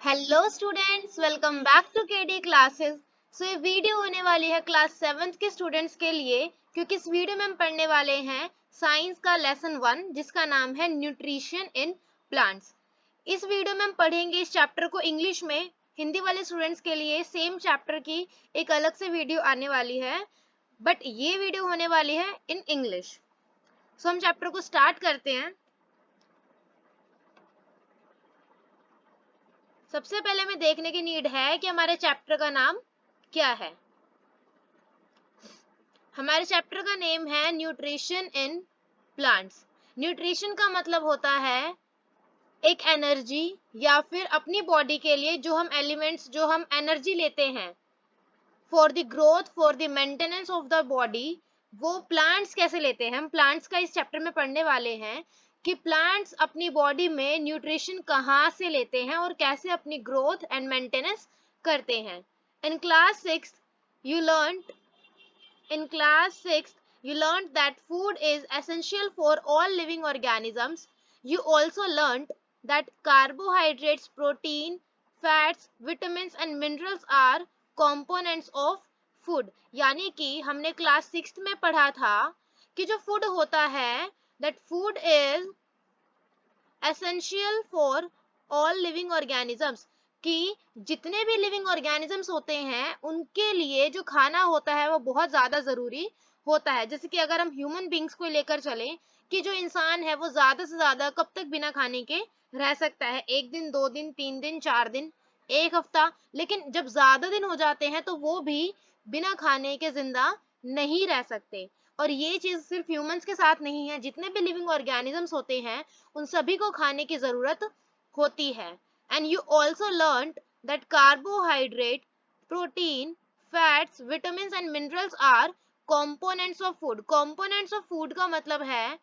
Hello students, welcome back to KD classes. So ये video होने वाली है क्लास 7th के स्टूडेंट्स के लिए, क्योंकि इस वीडियो में हम पढ़ने वाले हैं साइंस का लेसन 1 जिसका नाम है न्यूट्रिशन इन प्लांट्स। इस वीडियो में हम पढ़ेंगे इस चैप्टर को इंग्लिश में। हिंदी वाले स्टूडेंट्स के लिए सेम चैप्टर की एक अलग से वीडियो आने वाली है, बट ये वीडियो होने वाली है इन इंग्लिश। सो हम चैप्टर को स्टार्ट करते हैं। सबसे पहले हमें देखने की नीड है कि हमारे चैप्टर का नाम क्या है। हमारे चैप्टर का नेम है न्यूट्रिशन इन प्लांट्स। न्यूट्रिशन का मतलब होता है एक एनर्जी या फिर अपनी बॉडी के लिए जो हम एलिमेंट्स, जो हम एनर्जी लेते हैं for the growth, for the maintenance of the body, वो प्लांट्स कैसे लेते हैं। हम प्लांट्स का इस चैप्टर में पढ़ने वाले हैं कि प्लांट्स अपनी बॉडी में न्यूट्रिशन कहाँ से लेते हैं और कैसे अपनी ग्रोथ एंड मेंटेनेंस करते हैं। In class 6 you learned In class 6, you learned that food is essential for all living organisms. You also learned that carbohydrates, protein, fats, vitamins and minerals are components of food. यानी कि हमने class 6 में पढ़ा था कि जो food होता है, that food is essential for all living organisms, कि जितने भी लिविंग ऑर्गेनिजम्स होते हैं उनके लिए जो खाना होता है वो बहुत ज्यादा जरूरी होता है। जैसे कि अगर हम ह्यूमन बींग्स को लेकर चले कि जो इंसान है वो ज्यादा से ज्यादा कब तक बिना खाने के रह सकता है, 1 दिन, 2 दिन, 3 दिन, 4 दिन, 1 हफ्ता। लेकिन जब ज्यादा दिन हो जाते हैं तो वो भी बिना खाने के जिंदा नहीं रह सकते। और ये चीज सिर्फ ह्यूमंस के साथ नहीं है, जितने भी लिविंग ऑर्गेनिजम्स होते हैं उन सभी को खाने की जरूरत होती है। And you also learned that carbohydrate, protein, fats, vitamins and minerals are components of food. Components of food का मतलब है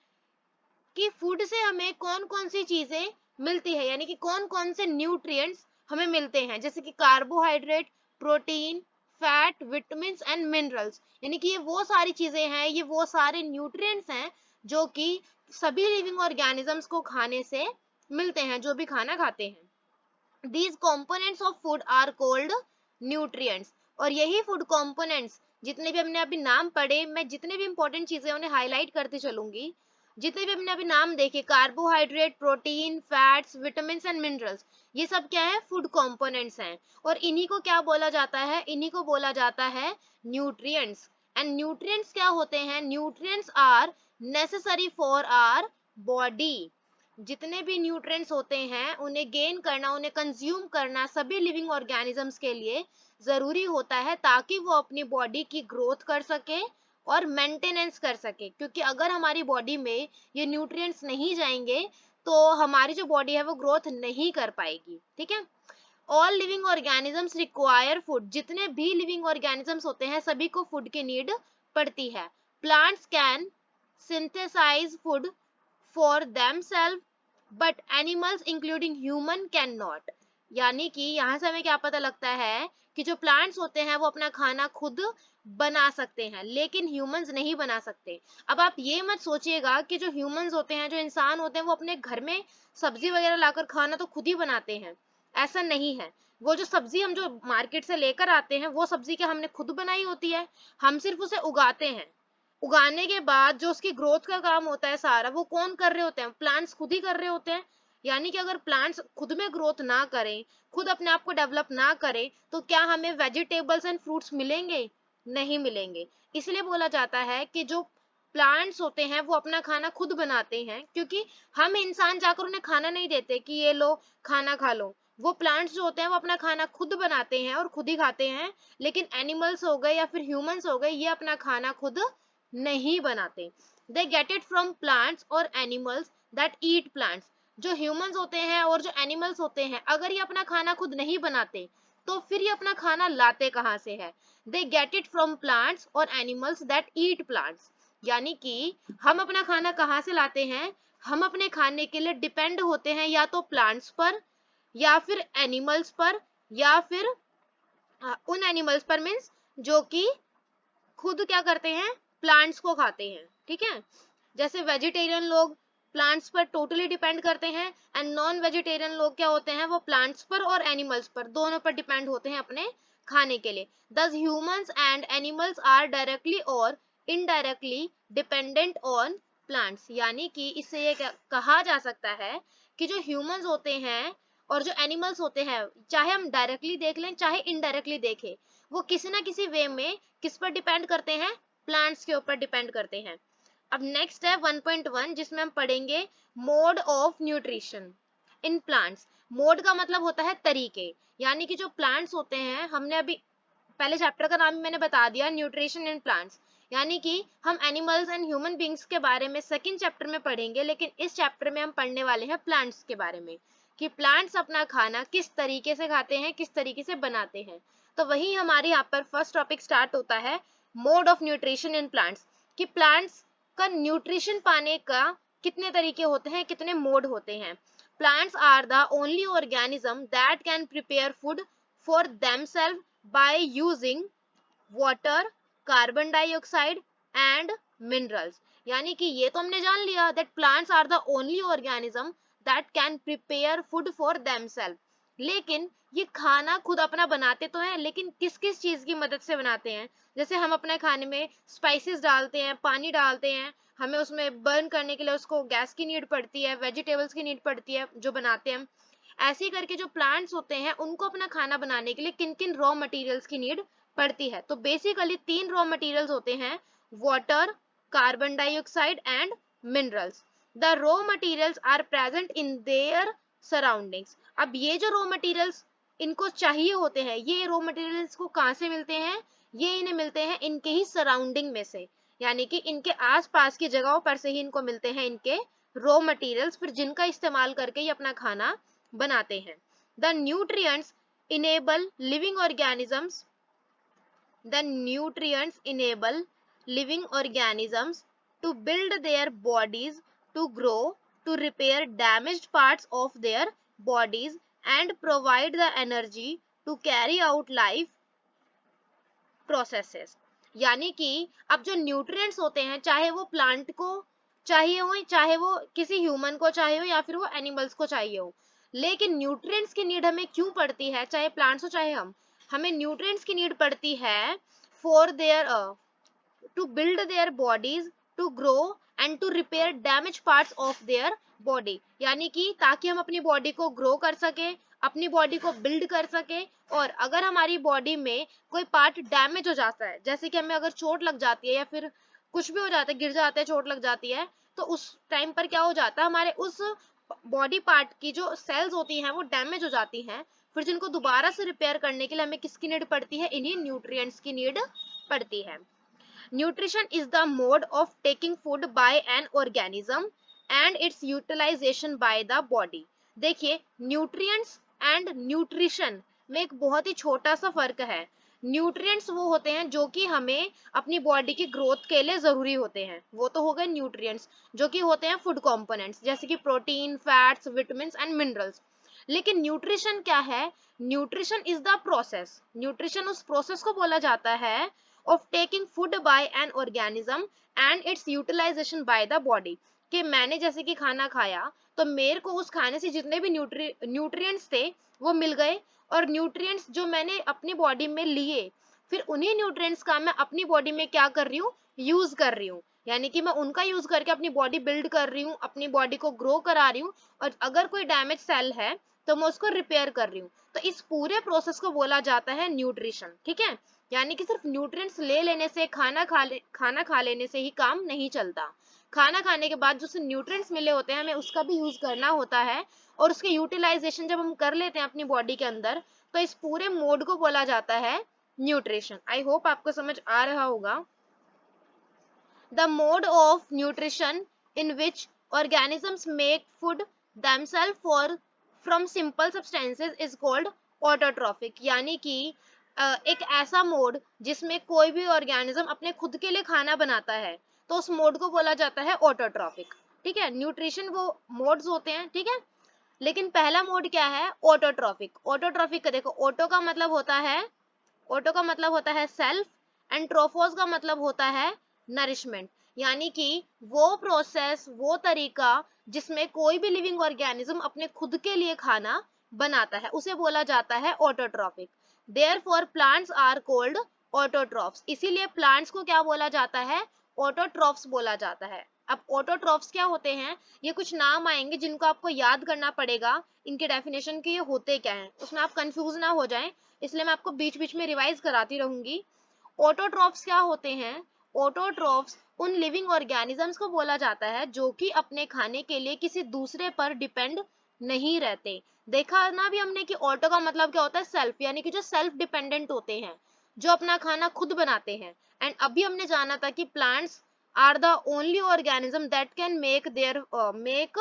कि फूड से हमें कौन कौन सी चीजें मिलती है, यानी कि कौन कौन से न्यूट्रिएंट्स हमें मिलते हैं। जैसे कि carbohydrate, protein, fat, vitamin and minerals, यानी कि ये वो सारी चीजें हैं, ये वो सारे न्यूट्रिएंट्स हैं जो कि सभी लिविंग ऑर्गेनिजम्स को खाने से मिलते हैं, जो भी खाना खाते हैं। These components of food are called nutrients. और यही फूड कंपोनेंट्स जितने भी हमने अभी नाम पढ़े, मैं जितने भी इंपॉर्टेंट चीजें उन्हें हाईलाइट करती चलूंगी। जितने भी हमने अभी नाम देखे, carbohydrate, protein, fats, vitamin and minerals, ये सब क्या है, फूड कंपोनेंट्स हैं। और इन्हीं को क्या बोला जाता है, इन्हीं को बोला जाता है न्यूट्रिएंट्स। एंड न्यूट्रिएंट्स क्या होते हैं, nutrients are necessary for our body. जितने भी न्यूट्रिएंट्स होते हैं उन्हें गेन करना, उन्हें कंज्यूम करना सभी लिविंग ऑर्गेनिजम्स के लिए जरूरी होता है, ताकि वो अपनी बॉडी की ग्रोथ कर सके और मेंटेनेंस कर सके। क्योंकि अगर हमारी बॉडी में ये न्यूट्रिएंट्स नहीं जाएंगे तो हमारी जो बॉडी है वो ग्रोथ नहीं कर पाएगी। ठीक है। All living organisms require food. जितने भी लिविंग ऑर्गेनिजम्स होते हैं सभी को फूड की नीड पड़ती है। Plants can synthesise food for themselves but animals including human cannot। यानी कि यहाँ से हमें क्या पता लगता है कि जो प्लांट्स होते हैं वो अपना खाना खुद बना सकते हैं, लेकिन ह्यूमंस नहीं बना सकते। अब आप ये मत सोचिएगा कि जो ह्यूमंस होते हैं, जो इंसान होते हैं, वो अपने घर में सब्जी वगैरह लाकर खाना तो खुद ही बनाते हैं, ऐसा नहीं है। वो जो सब्जी हम जो मार्केट से लेकर आते हैं वो सब्जी क्या हमने खुद बनाई होती है, हम सिर्फ उसे उगाते हैं। उगाने के बाद जो उसकी ग्रोथ का काम होता है सारा वो कौन कर रहे होते हैं, प्लांट्स खुद ही कर रहे होते हैं। यानी कि अगर प्लांट्स खुद में ग्रोथ ना करें, खुद अपने आप को डेवलप ना करें, तो क्या हमें वेजिटेबल्स एंड फ्रूट्स मिलेंगे, नहीं मिलेंगे। इसलिए बोला जाता है कि जो प्लांट्स होते हैं वो अपना खाना खुद बनाते हैं, क्योंकि हम इंसान जाकर उन्हें खाना नहीं देते कि ये लो खाना खा लो। वो प्लांट्स जो होते हैं वो अपना खाना खुद बनाते हैं और खुद ही खाते हैं। लेकिन एनिमल्स हो गए या फिर ह्यूमंस हो गए, ये अपना खाना खुद नहीं बनाते। They get it from plants और एनिमल्स दैट ईट प्लांट्स। जो ह्यूमंस होते हैं और जो एनिमल्स होते हैं, अगर ये अपना खाना खुद नहीं बनाते तो फिर ये अपना खाना लाते कहाँ से है। They get it from plants और एनिमल्स दैट ईट प्लांट्स। यानी कि हम अपना खाना कहाँ से लाते हैं, हम अपने खाने के लिए डिपेंड होते हैं या तो प्लांट्स पर या फिर एनिमल्स पर, या फिर उन एनिमल्स पर मीन्स जो कि खुद क्या करते हैं, प्लांट्स को खाते हैं। ठीक है। जैसे वेजिटेरियन लोग प्लांट्स पर टोटली डिपेंड करते हैं, एंड नॉन वेजिटेरियन लोग क्या होते हैं, वो प्लांट्स पर और एनिमल्स पर, दोनों पर डिपेंड होते हैं अपने खाने के लिए। Thus humans and animals are directly और indirectly dependent on plants। यानी कि इससे ये कहा जा सकता है कि जो ह्यूमंस होते हैं और जो एनिमल्स होते हैं, चाहे हम डायरेक्टली देख लें चाहे इनडायरेक्टली देखें, वो किसी ना किसी वे में किस पर डिपेंड करते हैं, प्लांट्स के ऊपर डिपेंड करते हैं। अब नेक्स्ट है 1.1 जिसमें हम पढ़ेंगे mode of nutrition in plants. Mode का मतलब होता है तरीके, यानी कि जो प्लांट्स होते हैं, हमने अभी पहले चैप्टर का नाम मैंने बता दिया, न्यूट्रिशन इन प्लांट्स, यानी कि हम एनिमल्स एंड ह्यूमन बींग्स के बारे में सेकंड चैप्टर में पढ़ेंगे, लेकिन इस चैप्टर में हम पढ़ने वाले हैं प्लांट्स के बारे में, कि प्लांट्स अपना खाना किस तरीके से खाते हैं, किस तरीके से बनाते हैं। तो वही हमारे यहाँ पर फर्स्ट टॉपिक स्टार्ट होता है, mode of nutrition in plants, कि प्लांट्स का न्यूट्रिशन पाने का कितने तरीके होते हैं, कितने मोड होते हैं। Plants are the only organism that can prepare food for themselves by using water, carbon dioxide and minerals। यानी कि ये तो हमने जान लिया that plants are the only organism that can prepare food for themselves। लेकिन ये खाना खुद अपना बनाते तो हैं, लेकिन किस किस चीज की मदद से बनाते हैं। जैसे हम अपने खाने में स्पाइसेस डालते हैं, पानी डालते हैं, हमें उसमें बर्न करने के लिए उसको गैस की नीड पड़ती है, वेजिटेबल्स की नीड पड़ती है जो बनाते हैं। ऐसे ही करके जो प्लांट्स होते हैं उनको अपना खाना बनाने के लिए किन किन रॉ मटेरियल्स की नीड पड़ती है। तो बेसिकली 3 रॉ मटेरियल्स होते हैं, water, carbon dioxide and minerals. The raw materials are present in their surroundings. अब ये जो रॉ मटेरियल्स इनको चाहिए होते हैं, ये रॉ मटेरियल्स को कहाँ से मिलते हैं, ये इन्हें मिलते हैं इनके ही सराउंडिंग में से, यानी कि इनके आसपास की जगहों पर से ही इनको मिलते हैं इनके रॉ मटेरियल्स, फिर जिनका इस्तेमाल करके ये अपना खाना बनाते हैं। The nutrients enable living organisms The nutrients enable living organisms to build their bodies, to grow, to repair damaged parts of their bodies and provide the energy to carry out life processes। यानी कि अब जो nutrients होते हैं, चाहे वो plant को चाहिए हो, चाहे वो किसी ह्यूमन को चाहिए हो, या फिर वो एनिमल्स को चाहिए हो, लेकिन न्यूट्रिएंट्स की नीड हमें क्यों पड़ती है, चाहे प्लांट्स हो चाहे हमें न्यूट्रिएंट्स की नीड पड़ती है for their to build their bodies, to grow and to repair damaged parts of their body। यानी कि ताकि हम अपनी बॉडी को ग्रो कर सके, अपनी बॉडी को बिल्ड कर सके, और अगर हमारी बॉडी में कोई पार्ट डैमेज हो जाता है, जैसे कि हमें अगर चोट लग जाती है या फिर कुछ भी हो जाता है, गिर जाते हैं, चोट लग जाती है, तो उस टाइम पर क्या हो जाता है, हमारे उस बॉडी पार्ट की जो सेल्स होती हैं वो डैमेज हो जाती हैं, फिर जिनको दोबारा से रिपेयर करने के लिए हमें किसकी नीड पड़ती है, इन्हीं न्यूट्रिएंट्स की नीड पड़ती है। Nutrition is the mode of taking food by an organism and its utilization by the body। देखिए nutrients and nutrition में एक बहुत ही छोटा सा फर्क है। न्यूट्रिएंट्स वो होते हैं जो कि हमें अपनी बॉडी की ग्रोथ के लिए जरूरी होते हैं, वो तो हो गए न्यूट्रिएंट्स जो कि होते हैं फूड कंपोनेंट्स, जैसे कि protein, fats, vitamins and minerals. लेकिन न्यूट्रिशन क्या है, nutrition is the process, nutrition उस प्रोसेस को बोला जाता है of taking food by an organism and its utilization by the body। कि मैंने जैसे कि खाना खाया तो मेरे को उस खाने से जितने भी न्यूट्रिएंट्स थे वो मिल गए, और न्यूट्रिएंट्स जो मैंने अपनी बॉडी में लिए, फिर उन्हीं न्यूट्रिएंट्स का मैं अपनी बॉडी में क्या कर रही हूँ, यूज कर रही हूँ, यानी कि मैं उनका यूज करके अपनी बॉडी बिल्ड कर रही हूँ, अपनी बॉडी को ग्रो करा रही हूँ, और अगर कोई डैमेज सेल है तो मैं उसको रिपेयर कर रही हूँ। तो इस पूरे प्रोसेस को बोला जाता है न्यूट्रिशन। ठीक है, यानी कि सिर्फ न्यूट्रिएंट्स ले लेने से, खाना खा लेने से ही काम नहीं चलता। खाना खाने के बाद जो न्यूट्रिएंट्स मिले होते हैं हमें उसका भी यूज करना होता है, और उसके यूटिलाइजेशन जब हम कर लेते हैं अपनी बॉडी के अंदर, तो इस पूरे मोड को बोला जाता है न्यूट्रिशन। आई होप आपको समझ आ रहा होगा। The mode of nutrition in which organisms make food themselves from simple substances is called autotrophic। यानी कि एक ऐसा मोड जिसमें कोई भी ऑर्गेनिज्म अपने खुद के लिए खाना बनाता है, तो उस मोड को बोला जाता है ऑटोट्रॉफिक। ठीक है, न्यूट्रिशन वो मोड्स होते हैं। ठीक है, लेकिन पहला मोड क्या है, ऑटोट्रॉफिक। ऑटोट्रॉफिक का देखो, ऑटो का मतलब होता है सेल्फ, एंड ट्रोफोस का मतलब होता है नरिशमेंट। यानी कि वो प्रोसेस, वो तरीका जिसमें कोई भी लिविंग ऑर्गेनिज्म अपने खुद के लिए खाना बनाता है, उसे बोला जाता है autotrophic. Therefore plants are called autotrophs, इसीलिए प्लांट्स को क्या बोला जाता है, ऑटोट्रॉफ्स बोला जाता है। अब ऑटोट्रॉफ्स क्या होते हैं, ये कुछ नाम आएंगे जिनको आपको याद करना पड़ेगा, इनके डेफिनेशन के ये होते क्या हैं, उसमें आप कंफ्यूज ना हो जाएं, इसलिए मैं आपको बीच बीच में रिवाइज कराती रहूंगी। ऑटोट्रॉफ्स क्या होते हैं, ऑटोट्रॉफ्स उन लिविंग ऑर्गेनिजम्स को बोला जाता है जो कि अपने खाने के लिए किसी दूसरे पर डिपेंड नहीं रहते। देखा ना भी हमने कि ऑटो का मतलब क्या होता है, सेल्फ, यानी कि जो सेल्फ डिपेंडेंट होते हैं, जो अपना खाना खुद बनाते हैं। एंड अभी हमने जाना था कि plants are the only organism that can make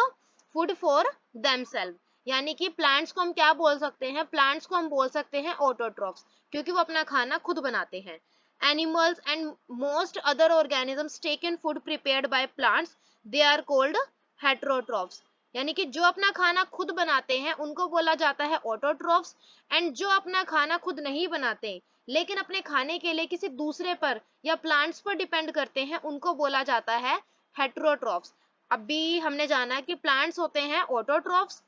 food for themself, यानी कि प्लांट्स को हम क्या बोल सकते हैं, प्लांट्स को हम बोल सकते हैं ऑटोट्रॉफ्स, क्योंकि वो अपना खाना खुद बनाते हैं। Animals and most other organisms take in food prepared by plants, they are called heterotrophs, यानी कि जो अपना खाना खुद बनाते हैं उनको बोला जाता है ऑटोट्रॉफ्स, एंड जो अपना खाना खुद नहीं बनाते लेकिन अपने खाने के लिए किसी दूसरे पर या प्लांट्स पर डिपेंड करते हैं उनको बोला जाता है हेटेरोट्रॉफ्स। अभी हमने जाना कि प्लांट्स होते हैं ऑटोट्रॉफ्स,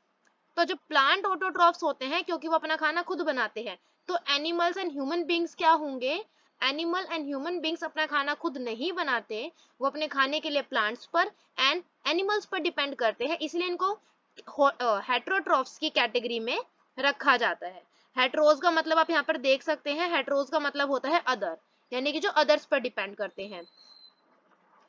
तो जो प्लांट ऑटोट्रॉफ्स होते हैं क्योंकि वो अपना खाना खुद बनाते हैं, तो एनिमल्स एंड ह्यूमन बींग्स क्या होंगे, एनिमल एंड ह्यूमन बींग्स अपना खाना खुद नहीं बनाते, वो अपने खाने के लिए प्लांट्स पर एंड एनिमल्स पर डिपेंड करते हैं, इसलिए इनको हेटेरोट्रॉफ्स की कैटेगरी में रखा जाता है। हेटेरोज का मतलब आप यहाँ पर देख सकते हैं, हेटेरोज का मतलब होता है अदर, यानी कि जो अदर्स पर डिपेंड करते हैं।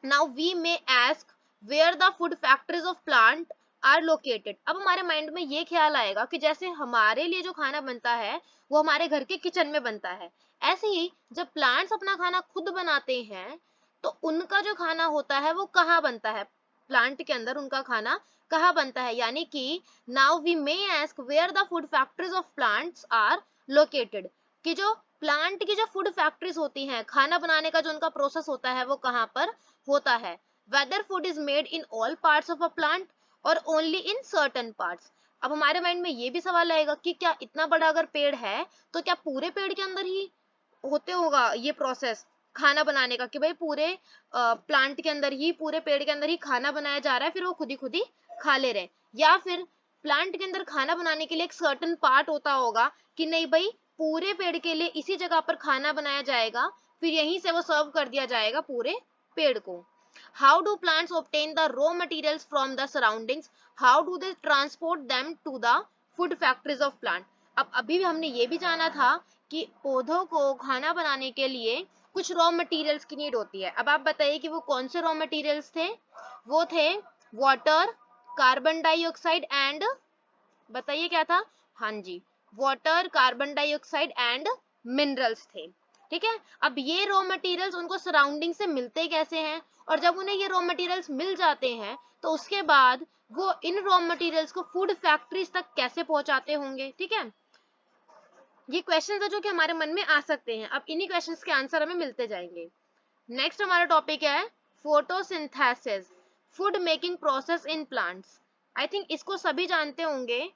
Now we may ask where the food factories of plant are located. अब हमारे माइंड में ये ख्याल आएगा कि जैसे हमारे लिए जो खाना बनता है वो हमारे घर के किचन में बनता है, ऐसे ही जब प्लांट्स अपना खाना खुद बनाते हैं तो उनका जो खाना होता है वो कहाँ बनता है, प्लांट के अंदर उनका खाना कहाँ बनता है, यानी कि now we may ask where the food factories of plants are located, कि जो प्लांट की जो फूड फैक्ट्रीज होती हैं, खाना बनाने का जो उनका प्रोसेस होता है वो कहाँ पर होता है। Whether food is made in all parts of a plant और ओनली इन सर्टेन पार्ट्स। अब हमारे माइंड में ये भी सवाल आएगा कि क्या इतना बड़ा अगर पेड़ है तो क्या पूरे पेड़ के अंदर ही होते होगा ये प्रोसेस खाना बनाने का, कि भाई पूरे प्लांट के अंदर ही, पूरे पेड़ के अंदर ही खाना बनाया जा रहा है, फिर वो खुद ही खा ले रहे हैं, या फिर प्लांट के अंदर खाना बनाने के लिए एक सर्टेन पार्ट होता होगा कि नहीं भाई पूरे पेड़ के लिए इसी जगह पर खाना बनाया जाएगा, फिर यहीं से वो सर्व कर दिया जाएगा पूरे पेड़ को। How do plants obtain the raw materials from the surroundings? How do they transport them to the food factories of plant? अब अभी भी हमने ये भी जाना था कि पौधों को खाना बनाने के लिए कुछ रॉ मटेरियल्स की नीड होती है। अब आप बताइए कि वो कौन से रॉ मटेरियल्स थे, वो थे वाटर, कार्बन डाइऑक्साइड एंड, बताइए क्या था, हाँ जी, water, carbon dioxide and minerals थे। ठीक है, अब ये रॉ मटेरियल्स उनको सराउंडिंग से मिलते कैसे हैं, और जब उन्हें ये रॉ मटेरियल्स मिल जाते हैं तो उसके बाद वो इन रॉ मटेरियल्स को फूड फैक्ट्रीज तक कैसे पहुंचाते होंगे। ठीक है, ये क्वेश्चंस है जो कि हमारे मन में आ सकते हैं, अब इन्हीं क्वेश्चंस के आंसर हमें मिलते जाएंगे। नेक्स्ट हमारा टॉपिक है photosynthesis, food making process in plants. I think इसको सभी जानते होंगे,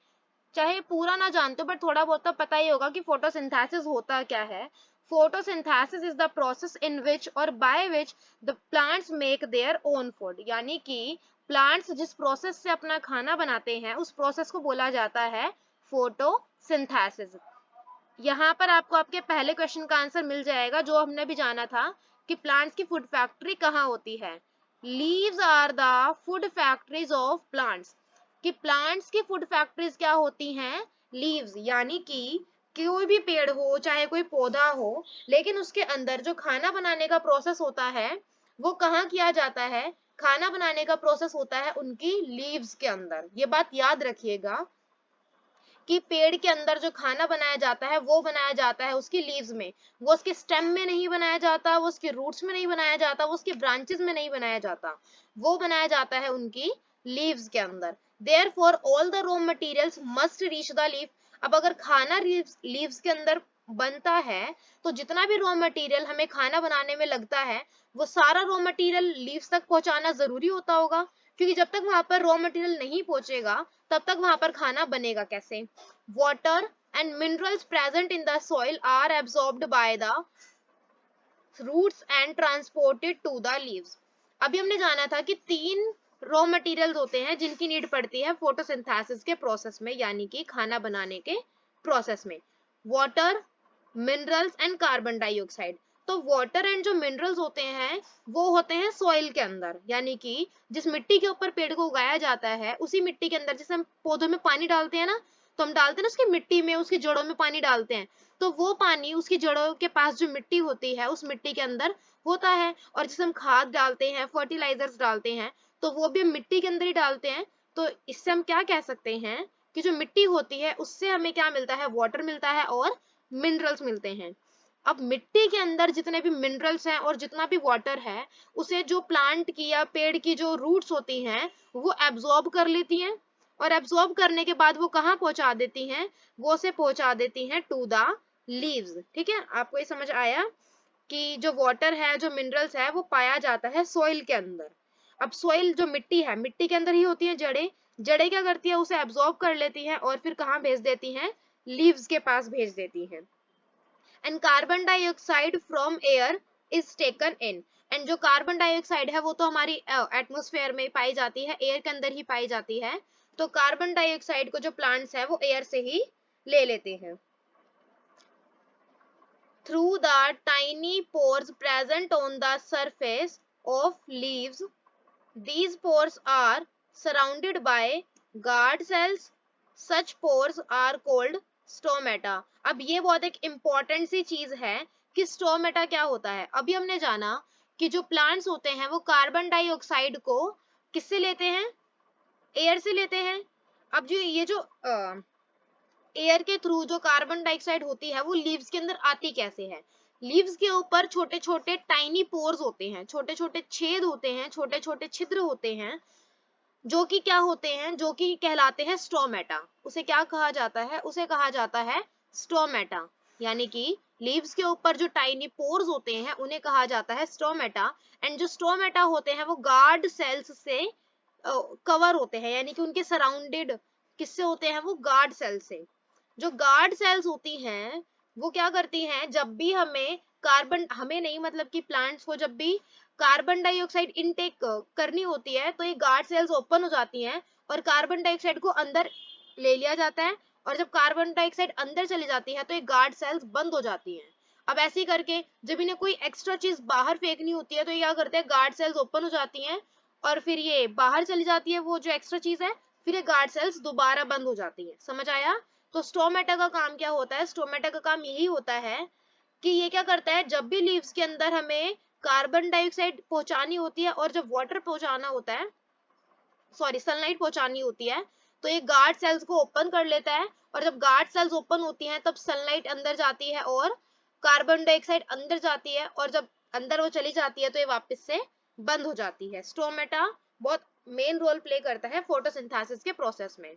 चाहे पूरा ना जानते हो बट थोड़ा बहुत तो पता ही होगा कि फोटोसिंथेसिस होता क्या है। Photosynthesis is the process in which और by which the plants make their own food, यानी कि प्लांट्स जिस प्रोसेस से अपना खाना बनाते हैं उस प्रोसेस को बोला जाता है फोटोसिंथेसिस। यहाँ पर आपको आपके पहले क्वेश्चन का आंसर मिल जाएगा जो हमने भी जाना था कि प्लांट्स की फूड फैक्ट्री कहाँ होती है। Leaves are the food factories of plants, कि प्लांट्स की फूड फैक्ट्रीज क्या होती हैं, लीव्स, यानी कि कोई भी पेड़ हो चाहे कोई पौधा हो लेकिन उसके अंदर जो खाना बनाने का प्रोसेस होता है वो कहाँ किया जाता है, खाना बनाने का प्रोसेस होता है उनकी लीव्स के अंदर। ये बात याद रखिएगा कि पेड़ के अंदर जो खाना बनाया जाता है वो बनाया जाता है उसकी लीव्स में, वो उसके स्टेम में नहीं बनाया जाता, वो उसके रूट्स में नहीं बनाया जाता, वो उसके ब्रांचेस में नहीं बनाया जाता, वो बनाया जाता है उनकी लीव्स के अंदर। Therefore all the raw materials must reach the leaf. अब अगर खाना लीव्स के अंदर बनता है तो जितना भी रॉ मटेरियल हमें खाना बनाने में लगता है वो सारा रॉ मटेरियल लीव्स तक पहुंचाना जरूरी होता होगा, क्योंकि जब तक वहां पर रॉ मटेरियल नहीं पहुंचेगा तब तक वहां पर खाना बनेगा कैसे। Water and minerals present in the soil are absorbed by the roots and transported to the leaves. अभी हमने जाना था कि तीन रॉ मटेरियल्स होते हैं जिनकी नीड पड़ती है फोटोसिंथेसिस के प्रोसेस में, यानी कि खाना बनाने के प्रोसेस में। Water, minerals and carbon dioxide. तो वाटर एंड जो मिनरल्स होते हैं वो होते हैं सॉइल के अंदर, यानी कि जिस मिट्टी के ऊपर पेड़ को उगाया जाता है उसी मिट्टी के अंदर, जैसे हम पौधों में पानी डालते हैं ना, तो हम डालते हैं ना उसकी मिट्टी में, उसकी जड़ों में पानी डालते हैं, तो वो पानी उसकी जड़ों के पास जो मिट्टी होती है उस मिट्टी के अंदर होता है। और जैसे हम खाद डालते हैं, फर्टिलाइजर्स डालते हैं, तो वो भी हम मिट्टी के अंदर ही डालते हैं। तो इससे हम क्या कह सकते हैं कि जो मिट्टी होती है उससे हमें क्या मिलता है, वाटर मिलता है और मिनरल्स मिलते हैं। अब मिट्टी के अंदर जितने भी मिनरल्स हैं और जितना भी वाटर है, उसे जो प्लांट की या पेड़ की जो रूट्स होती हैं वो एब्जॉर्ब कर लेती हैं, और एब्जॉर्ब करने के बाद वो कहाँ पहुंचा देती हैं, वो से पहुंचा देती हैं टू द लीव्स। ठीक है, आपको ये समझ आया कि जो वाटर है, जो मिनरल्स है, वो पाया जाता है सॉइल के अंदर। अब सॉइल जो मिट्टी है, मिट्टी के अंदर ही होती है जड़ें, जड़ें क्या करती है, उसे एब्जॉर्ब कर लेती हैं और फिर कहाँ भेज देती हैं, लीव्स के पास भेज देती हैं। And carbon dioxide from air is taken in. And जो कार्बन डाइऑक्साइड है वो तो हमारी एटमॉस्फेयर में पाई जाती है, एयर के अंदर ही पाई जाती है। तो कार्बन डाइऑक्साइड को जो प्लांट्स है वो एयर से ही ले लेते हैं। Through the tiny pores present on the surface of leaves, these pores are surrounded by guard cells. Such pores are called stomata. अब ये बहुत एक important सी चीज है कि स्टोमेटा क्या होता है। अभी हमने जाना कि जो प्लांट्स होते हैं वो कार्बन डाइऑक्साइड को किससे लेते हैं, एयर से लेते हैं। अब जो ये जो एयर के थ्रू जो कार्बन डाइऑक्साइड होती है वो लीव्स के अंदर आती कैसे है। लीव्स के ऊपर छोटे छोटे टाइनी पोर्स होते हैं, छोटे छोटे छेद होते हैं, छोटे छोटे छिद्र होते हैं, जो कि क्या होते हैं, जो कि कहलाते हैं स्टोमेटा। उसे क्या कहा जाता है, उसे कहा जाता है स्टोमेटा। यानी कि लीव्स के ऊपर जो टाइनी पोर्स होते हैं उन्हें कहा जाता है स्टोमेटा। एंड जो स्टोमेटा होते हैं वो गार्ड सेल्स से कवर होते हैं, यानी कि उनके सराउंडेड किससे होते हैं, वो गार्ड सेल से। जो गार्ड सेल्स होती हैं वो क्या करती हैं, जब भी हमें कार्बन, हमें नहीं मतलब कि प्लांट्स को जब भी कार्बन डाइऑक्साइड इनटेक करनी होती है तो ये गार्ड सेल्स ओपन हो जाती हैं और कार्बन डाइऑक्साइड को अंदर ले लिया जाता है। और जब कार्बन डाइऑक्साइड अंदर चली जाती है तो ये गार्ड सेल्स बंद हो जाती हैं। अब ऐसे ही करके जब इन्हें कोई एक्स्ट्रा चीज बाहर फेंकनी होती है तो ये क्या करते हैं, गार्ड सेल्स ओपन हो जाती हैं और फिर ये बाहर चली जाती है वो जो एक्स्ट्रा चीज है, फिर ये गार्ड सेल्स दोबारा बंद हो जाती है। समझ आया। तो स्टोमेटा का काम क्या होता है, स्टोमेटा का काम यही होता है कि ये क्या करता है, जब भी लीव्स के अंदर हमें कार्बन डाइऑक्साइड पहुंचानी होती है और जब वाटर पहुंचाना होता है, सॉरी सनलाइट पहुंचानी होती है, तो ये गार्ड सेल्स को ओपन कर लेता है। और जब गार्ड सेल्स ओपन होती हैं तब सनलाइट अंदर जाती है और कार्बन डाइऑक्साइड अंदर जाती है, और जब अंदर वो चली जाती है तो ये वापस से बंद हो जाती है। स्टोमेटा बहुत मेन रोल प्ले करता है फोटोसिंथेसिस के प्रोसेस में।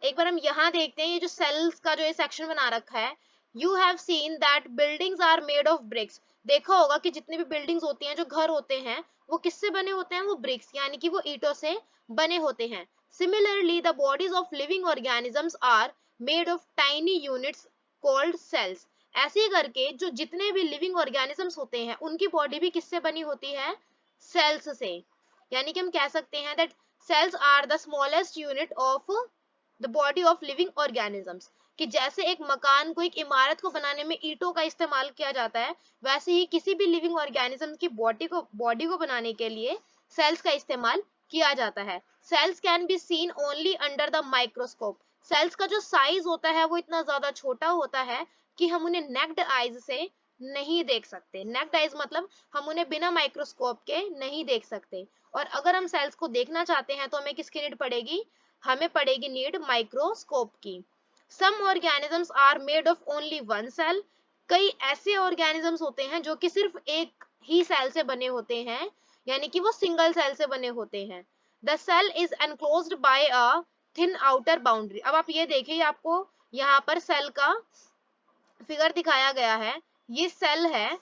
एक बार हम यहाँ देखते हैं, ये जो सेल्स का जो ये सेक्शन बना रखा है, you have seen that buildings are made of bricks. देखा होगा कि जितनी भी बिल्डिंग्स होती हैं, जो घर होते हैं, वो किससे बने होते हैं, वो ब्रिक्स यानी कि वो ईंटों से बने होते हैं। Similarly the bodies of living organisms are made of tiny units called cells. ऐसे ही करके जो जितने भी लिविंग ऑर्गेनिजम्स होते हैं उनकी बॉडी भी किससे बनी होती है, सेल्स से। यानी कि हम कह सकते हैं that cells are the smallest unit of the body of living organisms. कि जैसे एक मकान को, एक इमारत को बनाने में ईंटों का इस्तेमाल किया जाता है, वैसे ही किसी भी लिविंग ऑर्गेनिज्म की बॉडी को बनाने के लिए सेल्स का इस्तेमाल किया जाता है। Cells can be seen only under the microscope. Cells का जो साइज होता है वो इतना ज्यादा छोटा होता है कि हम उन्हें नेक्ड आइज से नहीं देख सकते। नेक्ड आइज मतलब हम उन्हें बिना माइक्रोस्कोप के नहीं देख सकते। और अगर हम सेल्स को देखना चाहते हैं तो हमें किसकी नीड पड़ेगी, हमें पड़ेगी नीड माइक्रोस्कोप की। Some organisms are made of only one cell. कई ऐसे ऑर्गेनिजम्स होते हैं जो कि सिर्फ एक ही सेल से बने होते हैं, यानी कि वो सिंगल सेल से बने होते हैं। The cell is enclosed by a thin outer boundary. अब आप ये देखिए, आपको यहाँ पर सेल का फिगर दिखाया गया है, ये सेल है।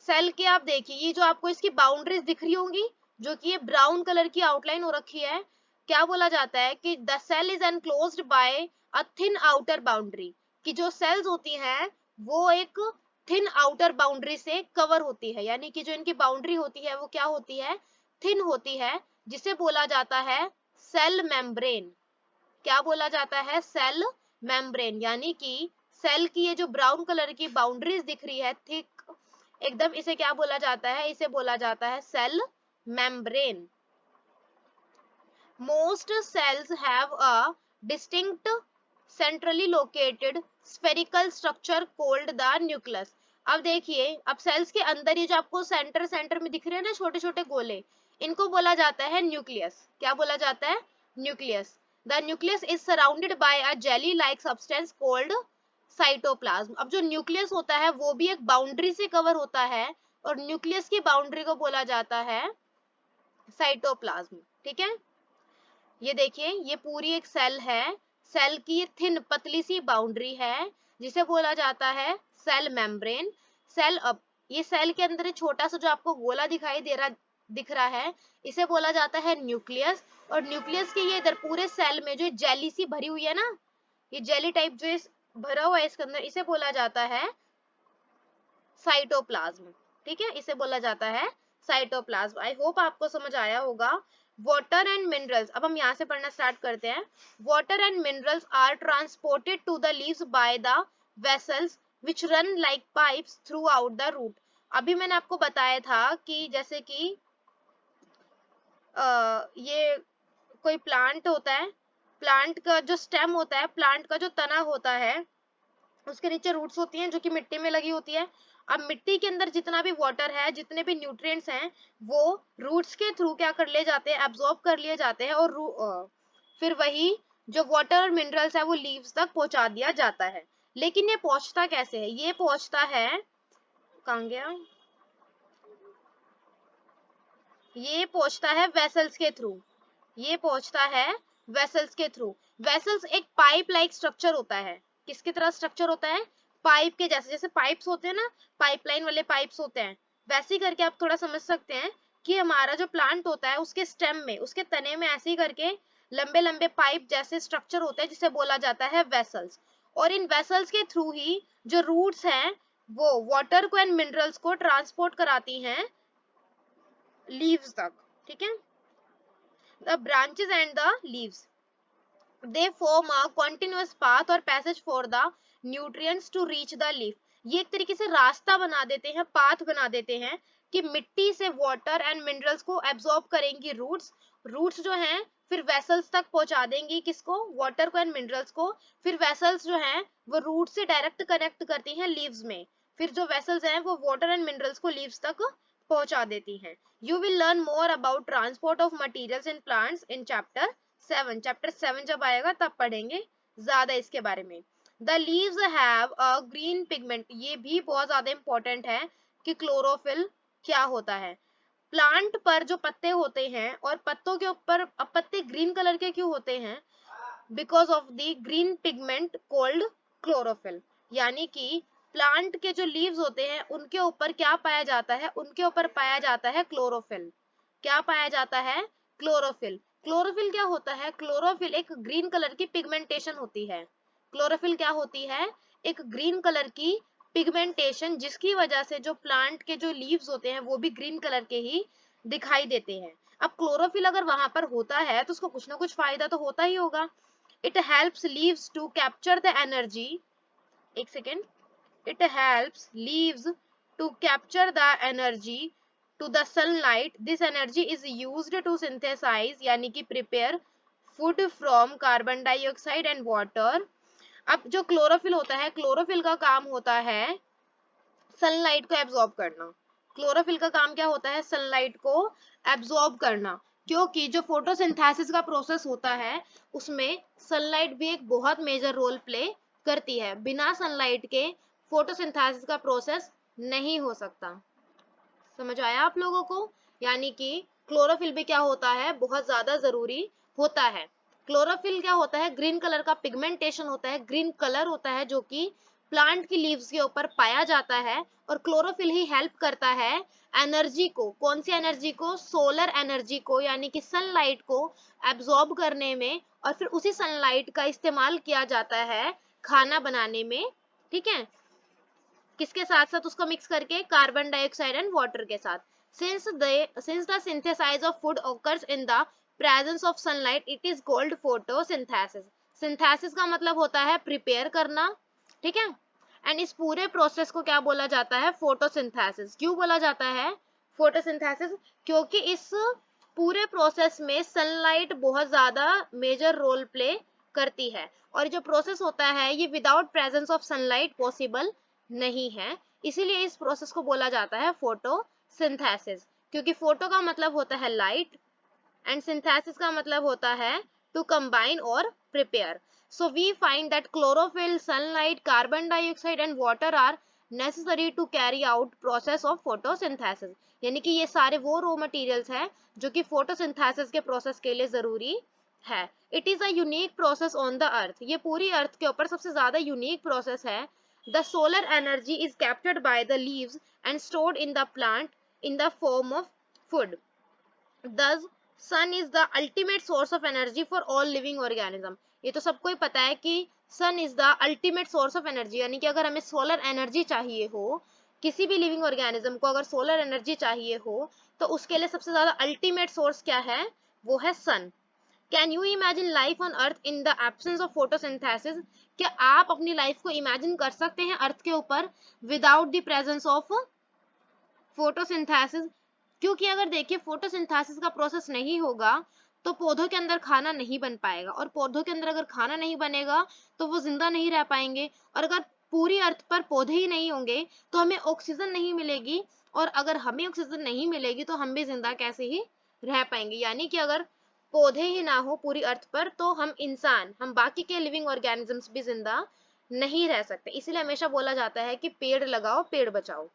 सेल के आप देखिए, ये जो आपको इसकी बाउंड्रीज दिख रही होंगी, जो कि ये ब्राउन कलर की आउटलाइन हो रखी है, क्या बोला जाता है कि the cell is enclosed by a thin outer boundary. कि जो सेल्स होती हैं वो एक थिन आउटर बाउंड्री से कवर होती है, यानी कि जो इनकी बाउंड्री होती है वो क्या होती है, थिन होती है। जिसे बोला जाता है सेल मेम्ब्रेन। क्या बोला जाता है? Cell membrane. यानी कि सेल की ये जो ब्राउन कलर की बाउंड्रीज दिख रही है थिक एकदम, इसे क्या बोला जाता है? इसे बोला जाता है cell membrane. Most cells have a distinct centrally located spherical structure called the nucleus। अब देखिए, अब सेल्स के अंदर ये जो आपको सेंटर में दिख रहे हैं ना छोटे छोटे गोले, इनको बोला जाता है न्यूक्लियस। क्या बोला जाता है? Nucleus. The nucleus is surrounded by a jelly like substance called cytoplasm. अब जो न्यूक्लियस होता है वो भी एक बाउंड्री से कवर होता है, और न्यूक्लियस की बाउंड्री को बोला जाता है साइटोप्लाज्म। ठीक है, ये देखिए, ये पूरी एक सेल है, सेल की ये थिन पतली सी बाउंड्री है जिसे बोला जाता है सेल मेम्ब्रेन। सेल, अब ये सेल के अंदर छोटा सा जो आपको गोला दिख रहा है, इसे बोला जाता है न्यूक्लियस। और न्यूक्लियस के ये इधर पूरे सेल में जो जेली सी भरी हुई है ना, ये जेली टाइप जो भरा हुआ है इसके अंदर, इसे बोला जाता है साइटोप्लाज्म। ठीक है, इसे बोला जाता है साइटोप्लाज्म। आई होप आपको समझ आया होगा। वाटर एंड मिनरल्स, अब हम यहाँ से पढ़ना स्टार्ट करते हैं। Water and minerals are transported to the leaves by the vessels which run like pipes throughout the root. अभी मैंने आपको बताया था कि जैसे कि ये कोई प्लांट होता है, प्लांट का जो स्टेम होता है, प्लांट का जो तना होता है, उसके नीचे रूट्स होती हैं जो कि मिट्टी में लगी होती है। अब मिट्टी के अंदर जितना भी वाटर है, जितने भी न्यूट्रिएंट्स हैं, वो रूट्स के थ्रू क्या कर लिए जाते हैं? एब्जॉर्ब कर लिए जाते हैं, और फिर वही जो वाटर और मिनरल्स है वो लीव्स तक पहुंचा दिया जाता है। लेकिन ये पहुंचता कैसे है? ये पहुंचता है, कहाँ गया? ये पहुंचता है वेसल्स के थ्रू। ये पहुंचता है वेसल्स के थ्रू। वेसल्स एक पाइप लाइक स्ट्रक्चर होता है। किसकी तरह स्ट्रक्चर होता है? पाइप के जैसे। जैसे पाइप्स होते हैं ना, पाइपलाइन वाले पाइप्स होते हैं, वैसे ही करके आप थोड़ा समझ सकते हैं कि हमारा जो प्लांट होता है उसके स्टेम में, उसके तने में ऐसे ही करके लंबे लंबे पाइप जैसे स्ट्रक्चर होते हैं जिसे बोला जाता है वेसल्स। और इन वेसल्स के थ्रू ही जो रूट्स हैं वो वाटर को एंड मिनरल्स को ट्रांसपोर्ट कराती हैं लीव्स तक। ठीक है, the branches and the leaves, they form a continuous path or passage for the nutrients to reach the leaf। ये एक तरीके से रास्ता बना देते हैं, पाथ बना देते हैं कि मिट्टी से वाटर एंड मिनरल्स को एब्जॉर्ब करेंगी रूट्स। रूट्स जो हैं फिर वेसल्स तक पहुंचा देंगी किसको? वाटर को एंड मिनरल्स को। फिर वेसल्स जो हैं वो रूट से डायरेक्ट कनेक्ट करती हैं लीव्स में। फिर जो वेसल्स हैं वो वाटर एंड मिनरल्स को लीव्स तक पहुंचा देती हैं। You will learn more about transport of materials in plants in chapter 7। Chapter 7 जब आएगा तब पढ़ेंगे ज्यादा इसके बारे में। The leaves have a green pigment, ये भी बहुत ज्यादा इंपॉर्टेंट है कि क्लोरोफिल क्या होता है। प्लांट पर जो पत्ते होते हैं और पत्तों के ऊपर, अब पत्ते ग्रीन कलर के क्यों होते हैं? Because of the green pigment cold chlorophyll. यानी कि प्लांट के जो लीव्स होते हैं उनके ऊपर क्या पाया जाता है? उनके ऊपर पाया जाता है क्लोरोफिल। क्या पाया जाता है? क्लोरोफिल। क्लोरोफिल क्या होता है? क्लोरोफिल एक ग्रीन कलर की पिगमेंटेशन होती है। क्लोरोफिल क्या होती है? एक ग्रीन कलर की पिगमेंटेशन, जिसकी वजह से जो प्लांट के जो लीव्स होते हैं वो भी ग्रीन कलर के ही दिखाई देते हैं। अब क्लोरोफिल अगर वहां पर होता है तो उसको कुछ ना कुछ फायदा तो होता ही होगा। It helps leaves to capture the energy, एक second, it helps leaves to capture the energy to the sunlight। This energy is used to synthesize यानी कि prepare food from carbon dioxide and water। अब जो chlorophyll होता है, chlorophyll का काम होता है सनलाइट को एब्जॉर्ब करना। क्लोरोफिल का काम क्या होता है? सनलाइट को एब्जॉर्ब करना। क्योंकि जो फोटोसिंथेसिस का प्रोसेस होता है उसमें सनलाइट भी एक बहुत मेजर रोल प्ले करती है। बिना सनलाइट के फोटोसिंथेसिस का प्रोसेस नहीं हो सकता। समझ आया आप लोगों को? यानी कि क्लोरोफिल भी क्या होता है? बहुत ज्यादा जरूरी होता है। क्लोरोफिल क्या होता है? ग्रीन कलर का पिगमेंटेशन होता है, ग्रीन कलर होता है जो कि प्लांट की लीव्स के ऊपर पाया जाता है। और क्लोरोफिल ही हेल्प करता है एनर्जी को, कौन सी एनर्जी को? सोलर एनर्जी को, यानी कि सनलाइट को एब्जॉर्ब करने में, और फिर उसी सनलाइट का इस्तेमाल किया जाता है खाना बनाने में। ठीक है, किसके साथ साथ? उसको मिक्स करके कार्बन डाइऑक्साइड एंड वाटर के साथ। Since the synthesis of food occurs in the presence of sunlight, it is called photosynthesis. Synthesis का मतलब होता है prepare करना, ठीक है, एंड इस पूरे प्रोसेस को क्या बोला जाता है? फोटोसिंथेसिस। क्यों बोला जाता है फोटोसिंथेसिस? क्योंकि इस पूरे प्रोसेस में सनलाइट बहुत ज्यादा मेजर रोल प्ले करती है, और जो प्रोसेस होता है ये without presence of sunlight possible नहीं है, इसीलिए इस प्रोसेस को बोला जाता है फोटोसिंथेसिस। क्योंकि फोटो का मतलब होता है लाइट एंड सिंथेसिस का मतलब होता है टू कंबाइन और prepare. So we find that chlorophyll, sunlight, carbon dioxide and water are necessary to carry out process of photosynthesis। यानी कि ये सारे वो रॉ मटेरियल्स हैं जो कि फोटोसिंथेसिस के प्रोसेस के लिए जरूरी है। It is a unique process on the earth, ये पूरी अर्थ के ऊपर सबसे ज्यादा यूनिक प्रोसेस है। The solar energy is captured by the leaves and stored in the plant in the form of food. Thus, sun is the ultimate source of energy for all living organism। ये तो सबको ही पता है कि sun is the ultimate source of energy, यानी कि अगर हमें सोलर एनर्जी चाहिए हो, किसी भी लिविंग ऑर्गेनिज्म को अगर सोलर एनर्जी चाहिए हो, तो उसके लिए सबसे ज्यादा अल्टीमेट सोर्स क्या है? वो है sun. Can you imagine life on earth in the absence of photosynthesis? क्या आप अपनी लाइफ को इमेजिन कर सकते हैं अर्थ के ऊपर without the presence of photosynthesis? क्योंकि अगर देखिए फोटोसिंथेसिस का प्रोसेस नहीं होगा तो पौधों के अंदर खाना नहीं बन पाएगा, और पौधों के अंदर अगर खाना नहीं बनेगा तो वो जिंदा नहीं रह पाएंगे, और अगर पूरी अर्थ पर पौधे ही नहीं होंगे तो हमें ऑक्सीजन नहीं मिलेगी, और अगर हमें ऑक्सीजन नहीं मिलेगी तो हम भी जिंदा कैसे ही रह पाएंगे। यानी कि अगर पौधे ही ना हो पूरी अर्थ पर तो हम इंसान, हम बाकी के लिविंग ऑर्गेनिजम्स भी जिंदा नहीं रह सकते। इसलिए हमेशा बोला जाता है कि पेड़ लगाओ पेड़ बचाओ।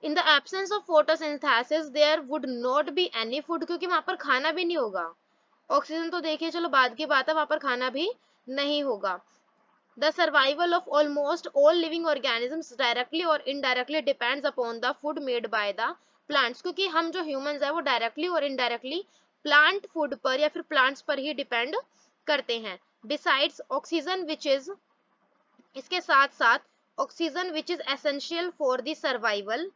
In the absence of photosynthesis there would not be any food, क्योंकि वहां पर खाना भी नहीं होगा। ऑक्सीजन तो देखिए चलो बाद की बात है, वहां पर खाना भी नहीं होगा। The survival of almost all living organisms directly और indirectly depends upon the food made by the plants, क्योंकि हम जो ह्यूमंस है वो डायरेक्टली और इनडायरेक्टली प्लांट फूड पर या फिर प्लांट्स पर ही डिपेंड करते हैं। बिसाइड्स ऑक्सीजन विच इज, इसके साथ साथ oxygen which is essential for the survival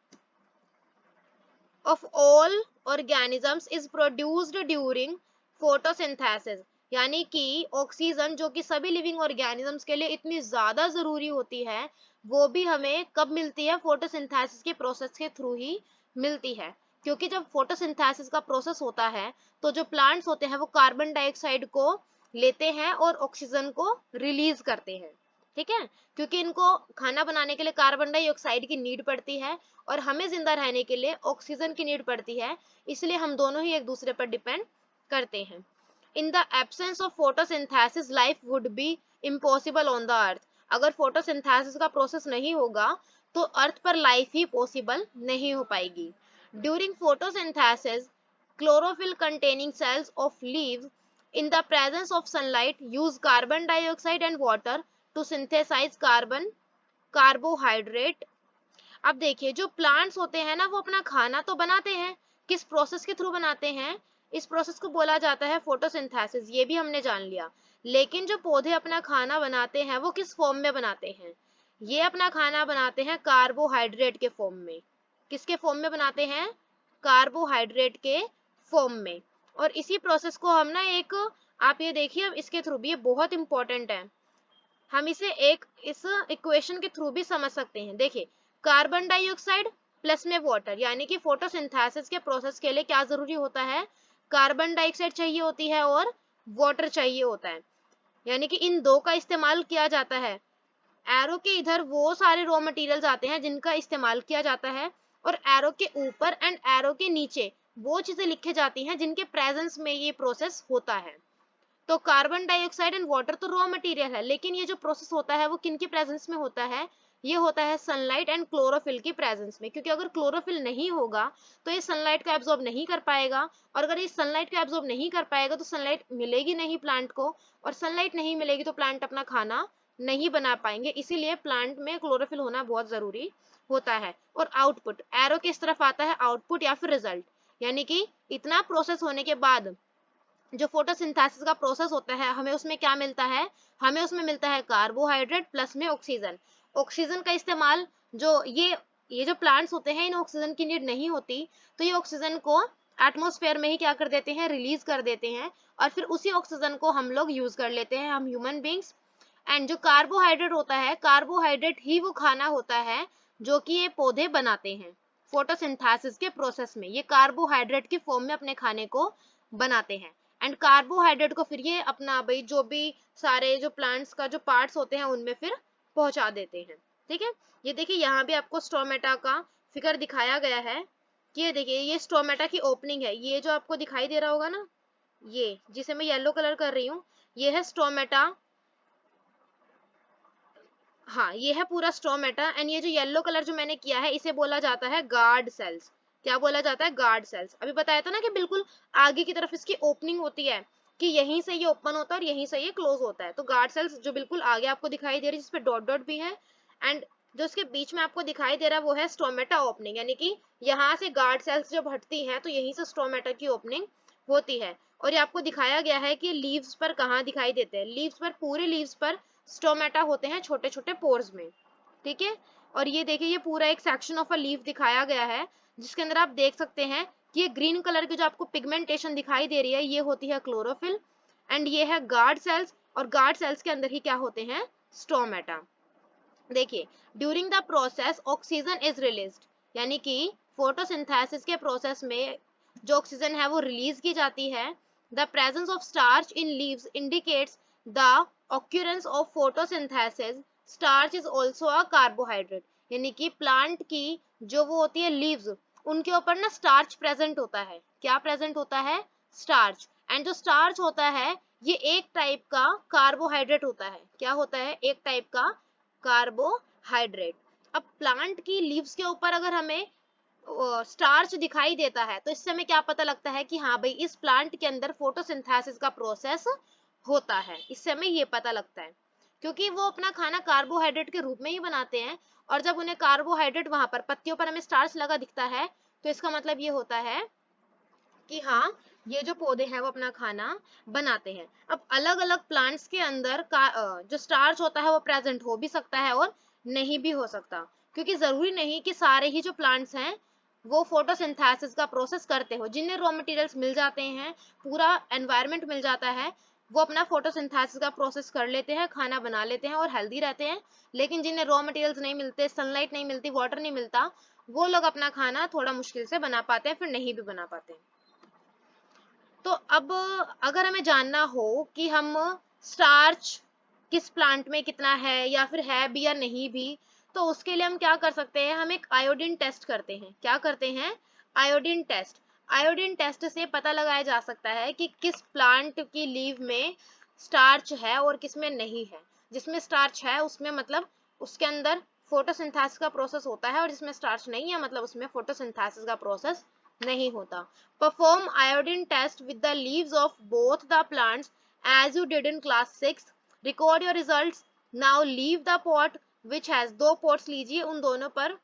of all organisms is produced during photosynthesis। यानी कि ऑक्सीजन जो कि सभी लिविंग ऑर्गेनिजम्स के लिए इतनी ज्यादा जरूरी होती है, वो भी हमें कब मिलती है? फोटोसिंथेसिस के प्रोसेस के थ्रू ही मिलती है। क्योंकि जब फोटोसिंथेसिस का प्रोसेस होता है तो जो प्लांट्स होते हैं वो कार्बन डाइऑक्साइड को लेते हैं और ऑक्सीजन को रिलीज करते हैं, ठीक है, क्योंकि इनको खाना बनाने के लिए कार्बन डाइऑक्साइड की नीड पड़ती है और हमें जिंदा रहने के लिए ऑक्सीजन की नीड पड़ती है, इसलिए हम दोनों ही एक दूसरे पर डिपेंड करते हैं। इन the absence of photosynthesis life would be impossible on the earth. अगर फोटोसिंथेसिस का प्रोसेस नहीं होगा तो अर्थ पर लाइफ ही पॉसिबल नहीं हो पाएगी। During photosynthesis chlorophyll containing cells of leaves in the presence of sunlight use carbon dioxide and water to synthesize carbohydrate। अब देखिए जो प्लांट्स होते हैं ना वो अपना खाना तो बनाते हैं, किस प्रोसेस के थ्रू बनाते हैं? इस प्रोसेस को बोला जाता है फोटोसिंथेसिस, ये भी हमने जान लिया। लेकिन जो पौधे अपना खाना बनाते हैं वो किस फॉर्म में बनाते हैं? ये अपना खाना बनाते हैं कार्बोहाइड्रेट के फॉर्म में। किसके फॉर्म में बनाते हैं? कार्बोहाइड्रेट के फॉर्म में। और इसी प्रोसेस को हम ना एक, आप ये देखिए अब इसके थ्रू भी, ये बहुत इंपॉर्टेंट है, हम इसे एक इस इक्वेशन के थ्रू भी समझ सकते हैं। देखिए कार्बन डाइऑक्साइड प्लस में वाटर, यानी कि फोटोसिंथेसिस के प्रोसेस के लिए क्या जरूरी होता है? कार्बन डाइऑक्साइड चाहिए होती है और वाटर चाहिए होता है, यानी कि इन दो का इस्तेमाल किया जाता है। एरो के इधर वो सारे रॉ मटेरियल्स आते हैं जिनका इस्तेमाल किया जाता है, और एरो के ऊपर एंड एरो के नीचे वो चीजें लिखी जाती हैं जिनके प्रेजेंस में ये प्रोसेस होता है। तो कार्बन डाइऑक्साइड एंड वाटर तो रॉ मटेरियल है, लेकिन ये जो प्रोसेस होता है वो किनके प्रेजेंस में होता है? ये होता है सनलाइट एंड क्लोरोफिल की प्रेजेंस में, क्योंकि अगर क्लोरोफिल नहीं होगा तो ये सनलाइट को एब्जॉर्ब नहीं कर पाएगा, और अगर ये सनलाइट को एब्जॉर्ब नहीं कर पाएगा तो सनलाइट मिलेगी नहीं प्लांट को, और सनलाइट नहीं मिलेगी तो प्लांट अपना खाना नहीं बना पाएंगे। इसीलिए प्लांट में क्लोरोफिल होना बहुत जरूरी होता है। और आउटपुट एरो किस तरफ आता है? आउटपुट या फिर रिजल्ट, यानी कि इतना प्रोसेस होने के बाद जो फोटोसिंथेसिस का प्रोसेस होता है हमें उसमें क्या मिलता है? हमें उसमें मिलता है कार्बोहाइड्रेट प्लस में ऑक्सीजन। ऑक्सीजन का इस्तेमाल जो ये जो प्लांट्स होते हैं इन ऑक्सीजन की नीड नहीं होती, तो ये ऑक्सीजन को एटमॉस्फेयर में ही क्या कर देते हैं, रिलीज कर देते हैं, और फिर उसी ऑक्सीजन को हम लोग यूज कर लेते हैं, हम ह्यूमन बींग्स। एंड जो कार्बोहाइड्रेट होता है, कार्बोहाइड्रेट ही वो खाना होता है जो कि ये पौधे बनाते हैं फोटोसिंथेसिस के प्रोसेस में, ये कार्बोहाइड्रेट की फॉर्म में अपने खाने को बनाते हैं। एंड कार्बोहाइड्रेट को फिर ये अपना भाई जो भी सारे जो प्लांट्स का जो पार्ट्स होते हैं उनमें फिर पहुंचा देते हैं। ठीक है, ये देखिए यहाँ भी आपको स्टोमेटा का फिगर दिखाया गया है कि ये देखिए ये स्टोमेटा की ओपनिंग है, ये जो आपको दिखाई दे रहा होगा ना, ये जिसे मैं येलो कलर कर रही हूँ, ये है स्टोमेटा। हाँ, ये है पूरा स्टोमेटा। एंड ये जो येलो कलर जो मैंने किया है इसे बोला जाता है गार्ड सेल्स। क्या बोला जाता है, गार्ड सेल्स। अभी बताया था ना कि बिल्कुल आगे की तरफ इसकी ओपनिंग होती है, कि यहीं से ये ओपन होता है और यहीं से ये क्लोज होता है। तो गार्ड सेल्स जो बिल्कुल आगे आपको दिखाई दे रही है जिसपे डॉट डॉट भी है, एंड जो इसके बीच में आपको दिखाई दे रहा है वो है स्टोमेटा ओपनिंग, यानी कि यहाँ से गार्ड सेल्स जब हटती हैं तो यहीं से स्टोमेटा की ओपनिंग होती है। और ये आपको दिखाया गया है कि लीव्स पर कहाँ दिखाई देते हैं, लीव्स पर, पूरे लीव्स पर स्टोमेटा होते हैं छोटे छोटे पोर्स में। ठीक है, और ये देखिए ये पूरा एक सेक्शन ऑफ अ लीफ दिखाया गया है जिसके अंदर आप देख सकते हैं कि ये ग्रीन कलर की जो आपको पिगमेंटेशन दिखाई दे रही है ये होती है क्लोरोफिल, एंड ये है गार्ड सेल्स, और गार्ड सेल्स के अंदर ही क्या होते हैं, स्टोमेटा। देखिए, during the process oxygen is released, यानी कि फोटोसिंथेसिस के प्रोसेस में जो ऑक्सीजन है वो रिलीज की जाती है। The presence of starch in leaves indicates the occurrence of photosynthesis. Starch is also a carbohydrate, यानी कि प्लांट की जो वो होती है लीव्स, उनके ऊपर ना स्टार्च प्रेजेंट होता है। क्या प्रेजेंट होता है, स्टार्च। एंड जो स्टार्च होता है ये एक टाइप का कार्बोहाइड्रेट होता है। क्या होता है, एक टाइप का कार्बोहाइड्रेट। अब प्लांट की लीव्स के ऊपर अगर हमें स्टार्च दिखाई देता है तो इससे हमें क्या पता लगता है कि हाँ भाई इस प्लांट के अंदर फोटोसिंथेसिस का प्रोसेस होता है, इससे हमें ये पता लगता है, क्योंकि वो अपना खाना कार्बोहाइड्रेट के रूप में ही बनाते हैं। और जब उन्हें कार्बोहाइड्रेट वहां पर पत्तियों पर हमें स्टार्च लगा दिखता है तो इसका मतलब ये होता है कि हाँ ये जो पौधे हैं वो अपना खाना बनाते हैं। अब अलग अलग प्लांट्स के अंदर का जो स्टार्च होता है वो प्रेजेंट हो भी सकता है और नहीं भी हो सकता, क्योंकि जरूरी नहीं कि सारे ही जो प्लांट्स हैं वो फोटोसिंथेसिस का प्रोसेस करते हो। जिन्हें रॉ मटेरियल्स मिल जाते हैं, पूरा एनवायरनमेंट मिल जाता है, वो अपना फोटोसिंथेसिस का प्रोसेस कर लेते हैं, खाना बना लेते हैं और हेल्दी रहते हैं। लेकिन जिन्हें रॉ मटेरियल्स नहीं मिलते, सनलाइट नहीं मिलती, वाटर नहीं मिलता, वो लोग अपना खाना थोड़ा मुश्किल से बना पाते हैं, फिर नहीं भी बना पाते। तो अब अगर हमें जानना हो कि हम स्टार्च किस प्लांट में कितना है या फिर है भी या नहीं भी, तो उसके लिए हम क्या कर सकते हैं, हम एक आयोडीन टेस्ट करते हैं। क्या करते हैं, आयोडीन टेस्ट। आयोडीन टेस्ट से पता लगाया जा सकता है कि किस प्लांट की लीव में स्टार्च है और किस में नहीं है। जिसमें स्टार्च है उसमें मतलब उसके अंदर फोटोसिंथेसिस का प्रोसेस होता है, और जिसमें स्टार्च नहीं है मतलब उसमें फोटोसिंथेसिस का प्रोसेस नहीं होता। Perform iodine test with the leaves of both the plants as you did in class 6. Record your results. Now leave the pot which has, दो pots लीजिए, उन दोनों पर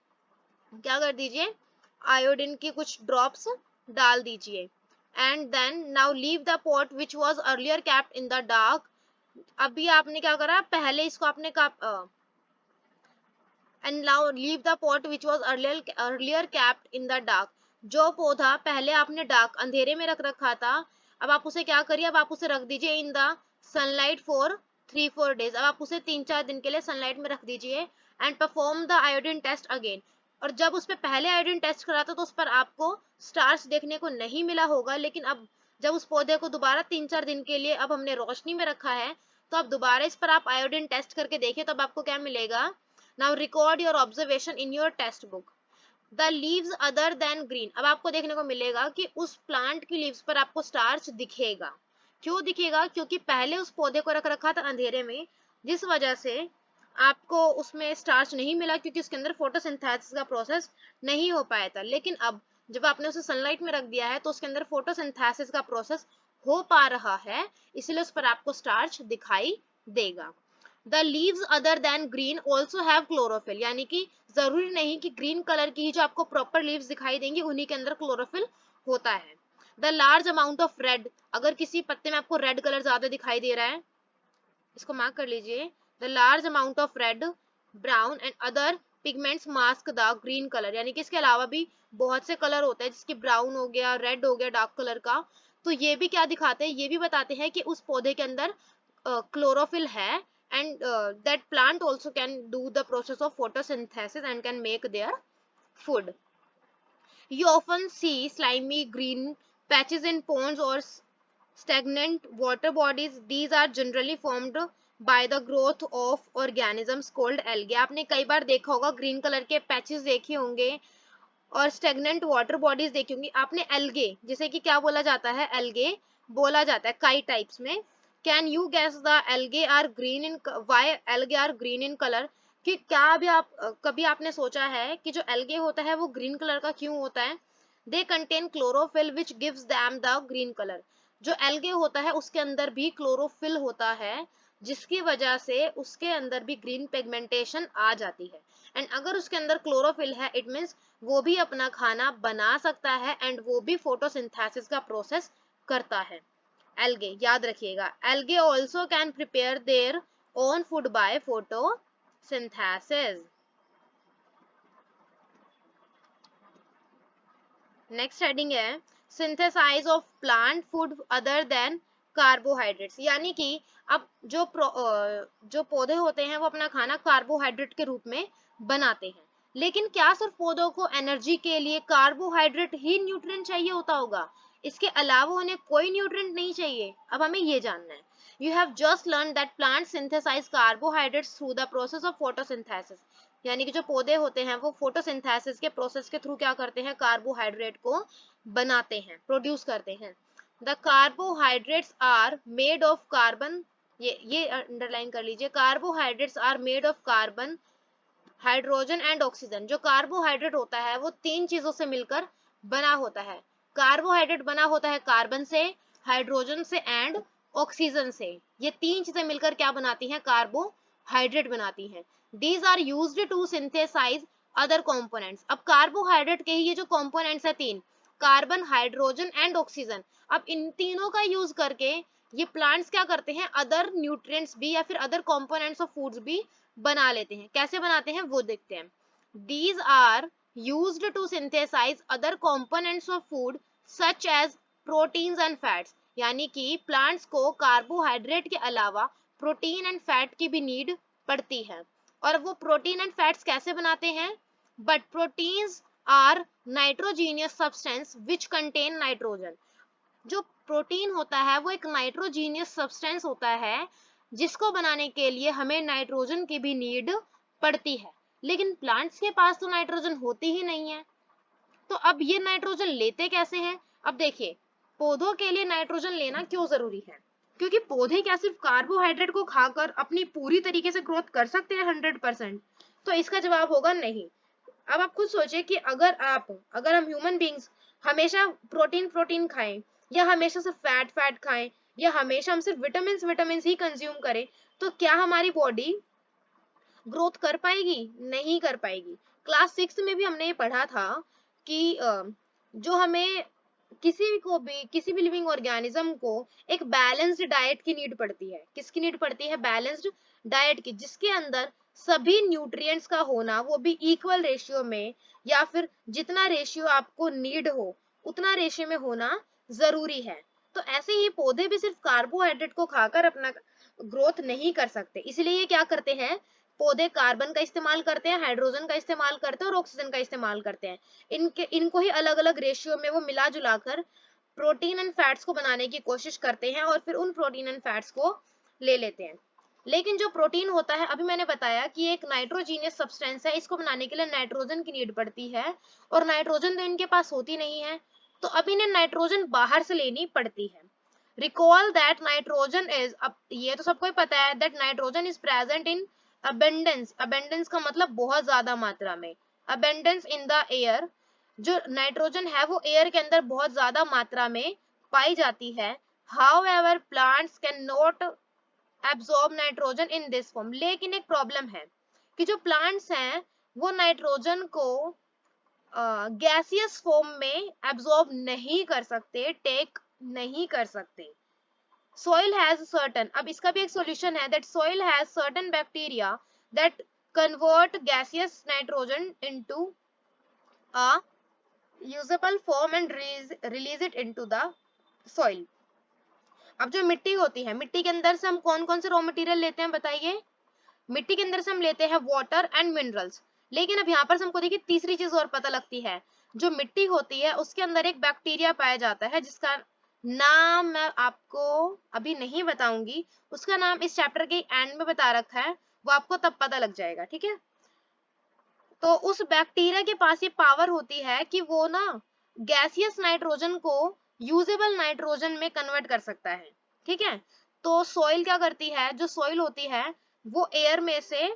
क्या कर दीजिए, आयोडीन की कुछ ड्रॉप्स डाल दीजिए। And then now leave the pot which was earlier kept in the dark. अभी आपने क्या करा, पहले इसको आपने and now leave the pot which was earlier kept in the dark. जो पौधा पहले आपने डार्क अंधेरे में रख रखा था, अब आप उसे क्या करिए, अब आप उसे रख दीजिए in the sunlight for 3-4 days। अब आप उसे 3-4 दिन के लिए सनलाइट में रख दीजिए and perform the iodine test again. और जब उस पर पहले आयोडीन टेस्ट करा था तो उस पर आपको स्टार्च देखने को नहीं मिला होगा, लेकिन अब जब उस पौधे को दोबारा 3-4 दिन के लिए अब हमने रोशनी में रखा है तो अब दोबारा इस पर आप आयोडीन टेस्ट करके देखिए, तब आपको क्या मिलेगा। Now record your observation in your test book. The leaves other than green। अब आपको देखने को मिलेगा कि उस प्लांट की लीव्स पर आपको स्टार्च दिखेगा। क्यों दिखेगा, क्योंकि पहले उस पौधे को रख रखा था अंधेरे में, जिस वजह से आपको उसमें स्टार्च नहीं मिला, क्योंकि उसके अंदर फोटोसिंथेसिस का प्रोसेस नहीं हो पाया था। लेकिन अब जब आपने उसे सनलाइट में रख दिया है तो उसके अंदर फोटोसिंथेसिस का प्रोसेस हो पा रहा है, इसलिए उस पर आपको स्टार्च दिखाई देगा। The leaves other than green also have chlorophyll, यानी कि जरूरी नहीं कि ग्रीन कलर की जो आपको प्रॉपर लीव्स दिखाई देंगी उन्हीं के अंदर क्लोरोफिल होता है। The large amount of red, अगर किसी पत्ते में आपको रेड कलर ज्यादा दिखाई दे रहा है, इसको मार्क कर लीजिए। The large amount of red, brown and other pigments mask the green colour, यानी कि इसके अलावा भी बहुत से कलर होते हैं, जिसकी ब्राउन हो गया, रेड हो गया डार्क कलर का, तो ये भी क्या दिखाते हैं, ये भी बताते हैं कि उस पौधे के अंदर क्लोरोफिल है, and that plant also can do the process of photosynthesis and can make their food. You often see slimy green patches in ponds or stagnant water bodies. These are generally formed by the growth of organisms called algae. आपने कई बार देखा होगा green colour के patches देखे होंगे और stagnant water bodies देखी होंगी आपने, एल्गे जिसे कि क्या बोला जाता है, एल्गे बोला जाता है कई टाइप्स में. Can you guess the algae are green in, why algae are green in colour, कि क्या अभी आप कभी आपने सोचा है कि जो एल्गे होता है वो ग्रीन कलर का क्यों होता है? They contain chlorophyll which gives them the green colour. जो एल्गे होता है उसके अंदर भी क्लोरोफिल होता है, जिसकी वजह से उसके अंदर भी ग्रीन पिगमेंटेशन आ जाती है. एंड अगर उसके अंदर क्लोरोफिल है, इट मीन्स वो भी अपना खाना बना सकता है एंड वो भी फोटोसिंथेसिस का प्रोसेस करता है. एल्गे याद रखिएगा, algae also can prepare their own food by photosynthesis. Next heading है synthesise of plant food other than carbohydrates, यानी कि अब जो पौधे होते हैं वो अपना खाना कार्बोहाइड्रेट के रूप में बनाते हैं, लेकिन क्या सिर्फ पौधों को एनर्जी के लिए कार्बोहाइड्रेट ही न्यूट्रिएंट चाहिए होता होगा? इसके अलावा उन्हें कोई न्यूट्रिएंट नहीं चाहिए? अब हमें ये जानना है. You have just learn that plant synthesize carbohydrates through the process of photosynthesis, यानी कि जो पौधे होते हैं वो फोटोसिंथेसिस के प्रोसेस के थ्रू क्या करते हैं, कार्बोहाइड्रेट को बनाते हैं, प्रोड्यूस करते हैं. The carbohydrates are made of carbon, ये अंडरलाइन कर लीजिए, carbohydrates are made of carbon, hydrogen and oxygen. जो कार्बोहाइड्रेट होता है वो तीन चीजों से मिलकर बना होता है. कार्बोहाइड्रेट बना होता है कार्बन से, हाइड्रोजन से एंड ऑक्सीजन से. ये तीन चीजें मिलकर क्या बनाती हैं, कार्बोहाइड्रेट बनाती हैं. These are used to synthesize other components. अब कार्बोहाइड्रेट के ही ये जो कंपोनेंट्स है तीन, कार्बन, हाइड्रोजन एंड ऑक्सीजन, अब इन तीनों का यूज करके ये प्लांट्स क्या करते हैं, अदर न्यूट्रिएंट्स भी या फिर अदर कंपोनेंट्स ऑफ फूड्स भी बना लेते हैं. कैसे बनाते हैं वो देखते हैं. These are used to synthesize other components of food such as proteins and fats. यानी कि प्लांट्स को कार्बोहाइड्रेट के अलावा प्रोटीन एंड फैट की भी नीड पड़ती है. और वो प्रोटीन एंड फैट्स कैसे बनाते हैं? But proteins are nitrogenous substance which contain nitrogen. जो प्रोटीन होता है वो एक नाइट्रोजीनियस सब्सटेंस होता है, जिसको बनाने के लिए हमें नाइट्रोजन की भी नीड पड़ती है, लेकिन प्लांट्स के पास तो नाइट्रोजन होती ही नहीं है. तो अब ये नाइट्रोजन लेते कैसे हैं? अब देखिए, पौधों के लिए नाइट्रोजन लेना क्यों जरूरी है? क्योंकि पौधे क्या सिर्फ कार्बोहाइड्रेट को खाकर अपनी पूरी तरीके से ग्रोथ कर सकते हैं 100%? तो इसका जवाब होगा नहीं. अब आप खुद सोचिए कि अगर हम ह्यूमन बींग्स हमेशा प्रोटीन खाएं, या हमेशा सिर्फ फैट खाएं, या हमेशा हम सिर्फ विटामिन ही कंज्यूम करें, तो क्या हमारी बॉडी ग्रोथ कर पाएगी? नहीं कर पाएगी. क्लास 6 में भी हमने ये पढ़ा था कि जो हमें किसी भी लिविंग ऑर्गेनिज्म को एक बैलेंस्ड डाइट की नीड पड़ती है. किसकी नीड पड़ती है? बैलेंस्ड डाइट की, जिसके अंदर सभी न्यूट्रिएंट्स का होना वो भी इक्वल रेशियो में, या फिर जितना रेशियो आपको नीड हो उतना रेशियो में होना जरूरी है. तो ऐसे ही पौधे भी सिर्फ कार्बोहाइड्रेट को खाकर अपना ग्रोथ नहीं कर सकते. इसलिए ये क्या करते हैं, पौधे कार्बन का इस्तेमाल करते हैं, हाइड्रोजन का इस्तेमाल करते हैं और ऑक्सीजन का इस्तेमाल करते हैं. इनको ही अलग अलग रेशियो में वो मिला जुला कर प्रोटीन एंड फैट्स को बनाने की कोशिश करते हैं, और फिर उन प्रोटीन एंड फैट्स को ले लेते हैं. लेकिन जो प्रोटीन होता है, अभी मैंने बताया कि एक नाइट्रोजीनियस सब्सटेंस है, इसको बनाने के लिए नाइट्रोजन की नीड पड़ती है, और नाइट्रोजन तो इनके पास होती नहीं है, तो अब इन्हें नाइट्रोजन बाहर से लेनी पड़ती है. रिकॉल दैट नाइट्रोजन इज, अब ये तो सबको ही पता है, that nitrogen is present in abundance. Abundance का मतलब बहुत ज्यादा मात्रा में. अबेंडेंस इन द एयर, जो नाइट्रोजन है वो एयर के अंदर बहुत ज्यादा मात्रा में पाई जाती है. However plants can not absorb nitrogen in this form. लेकिन एक प्रॉब्लम है कि जो प्लांट्स हैं वो नाइट्रोजन को गैसियस फॉर्म में एब्सॉर्ब नहीं कर सकते, टेक नहीं कर सकते. Soil has certain, अब इसका भी एक solution है, that soil has certain bacteria that convert gaseous nitrogen into a usable form and release it into the soil. अब जो मिट्टी होती है, मिट्टी के अंदर से हम कौन कौन से रॉ मटेरियल लेते हैं बताइए? मिट्टी के अंदर से हम लेते हैं वाटर एंड मिनरल्स। लेकिन अब यहाँ पर हमको देखिए तीसरी चीज और पता लगती है, जो मिट्टी होती है उसके अंदर एक बैक्टीरिया पाया जाता है जिसका नाम मैं आपको अभी नहीं बताऊंगी, उसका नाम इस चैप्टर के एंड में बता रखा है, वो आपको तब पता लग जाएगा, ठीक है। तो उस बैक्टीरिया के पास ये पावर होती है कि वो ना गैसियस नाइट्रोजन को यूजेबल नाइट्रोजन में कन्वर्ट कर सकता है, ठीक है। तो सॉइल क्या करती है, जो सॉइल होती है वो एयर में से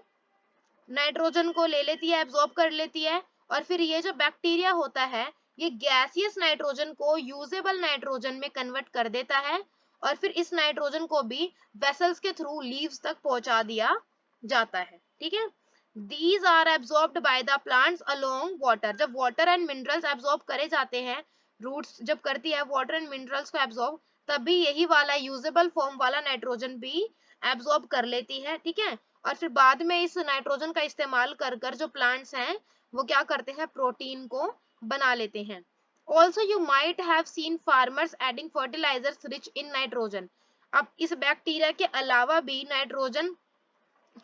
नाइट्रोजन को ले लेती है, एब्जॉर्ब कर लेती है, और फिर ये जो बैक्टीरिया होता है ये गैसियस नाइट्रोजन को यूजेबल नाइट्रोजन में कन्वर्ट कर देता है, और फिर इस नाइट्रोजन को भी वेसल्स के थ्रू लीव्स तक पहुंचा दिया जाता है, ठीक है। These are absorbed by the plants along water. जब water and minerals absorb करे जाते हैं, roots जब करती है water and minerals को absorb, तभी यही वाला usable form वाला नाइट्रोजन भी absorb कर लेती है, ठीक है। और फिर बाद में इस नाइट्रोजन का इस्तेमाल कर कर जो प्लांट्स हैं वो क्या करते हैं, प्रोटीन को बना लेते हैं। Also you might have seen farmers adding fertilizers rich in nitrogen. अब इस बैक्टीरिया के अलावा भी नाइट्रोजन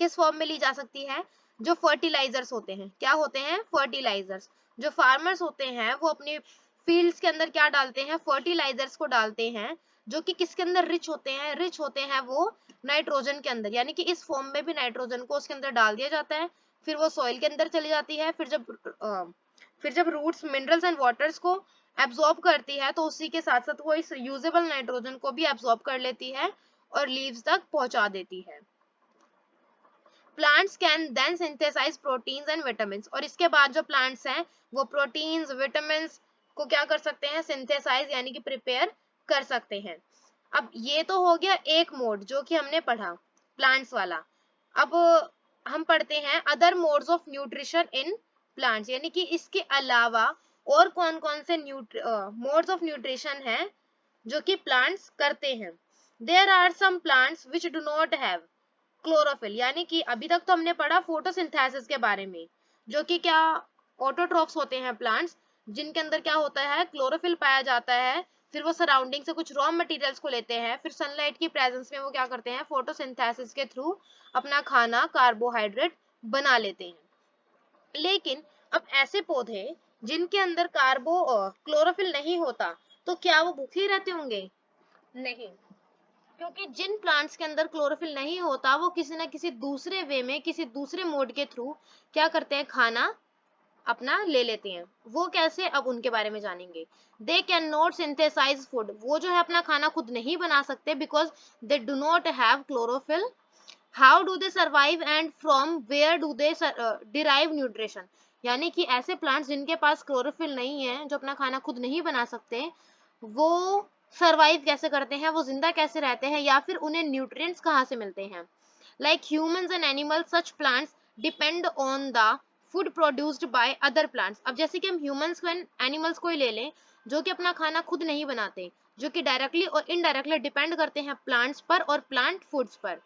किस फॉर्म में ली जा सकती है, जो फर्टिलाइजर्स होते हैं, क्या होते हैं, फर्टिलाइजर्स। जो फार्मर्स होते हैं वो अपने फील्ड्स के अंदर क्या डालते हैं, फर्टिलाइजर्स को डालते हैं, जो कि किसके अंदर रिच होते हैं, रिच होते हैं वो नाइट्रोजन के अंदर, यानी कि इस फॉर्म में भी नाइट्रोजन को उसके अंदर डाल दिया जाता है, फिर वो सॉइल के अंदर चली जाती है, फिर जब रूट्स मिनरल्स एंड वाटर्स को एब्जॉर्ब करती है तो उसी के साथ साथ वो इस यूजेबल नाइट्रोजन को भी एब्जॉर्ब कर लेती है और लीव्स तक पहुंचा देती है। Plants can then synthesize proteins and vitamins, और इसके बाद जो प्लांट्स हैं वो प्रोटीन्स विटामिन्स को क्या कर सकते हैं, सिंथेसाइज यानी कि प्रिपेयर कर सकते हैं। अब ये तो हो गया एक मोड जो कि हमने पढ़ा प्लांट्स वाला। अब हम पढ़ते हैं other modes of nutrition in plants, यानी कि इसके अलावा और कौन कौन से मोड्स ऑफ न्यूट्रिशन हैं जो कि प्लांट्स करते हैं। There are some plants which do not have chlorophyll, यानी कि अभी तक तो हमने पढ़ा फोटोसिंथेसिस के बारे में, जो कि क्या ऑटोट्रॉफ्स होते हैं प्लांट्स, जिनके अंदर क्या होता है, क्लोरोफिल पाया जाता है, फिर वो सराउंडिंग से कुछ रॉ मटेरियल्स को लेते हैं, फिर सनलाइट की प्रेजेंस में वो क्या करते हैं, फोटोसिंथेसिस के थ्रू अपना खाना कार्बोहाइड्रेट बना लेते हैं। लेकिन अब ऐसे पौधे जिनके अंदर क्लोरोफिल नहीं होता, तो क्या वो भूखे रहते होंगे? नहीं, क्योंकि जिन प्लांट्स के अंदर क्लोरोफिल नहीं होता वो किसी ना किसी दूसरे वे में, किसी दूसरे मोड के थ्रू क्या करते हैं, खाना अपना ले लेते हैं। वो कैसे, अब उनके बारे में जानेंगे। They can not synthesize food, वो जो है अपना खाना खुद नहीं बना सकते, because they do not have chlorophyll. How do they survive and from where do they derive nutrition, यानी कि ऐसे प्लांट्स जिनके पास क्लोरोफिल नहीं है, जो अपना खाना खुद नहीं बना सकते, वो सरवाइव कैसे करते हैं, वो जिंदा कैसे रहते हैं, या फिर उन्हें न्यूट्रिएंट्स कहाँ से मिलते हैं। Like humans and animals, such plants depend on the food produced by other plants. अब जैसे कि हम ह्यूमंस को, एनिमल्स को ही ले लें, जो कि अपना खाना खुद नहीं बनाते, जो कि डायरेक्टली और इनडायरेक्टली डिपेंड करते हैं प्लांट्स पर और प्लांट फूड्स पर।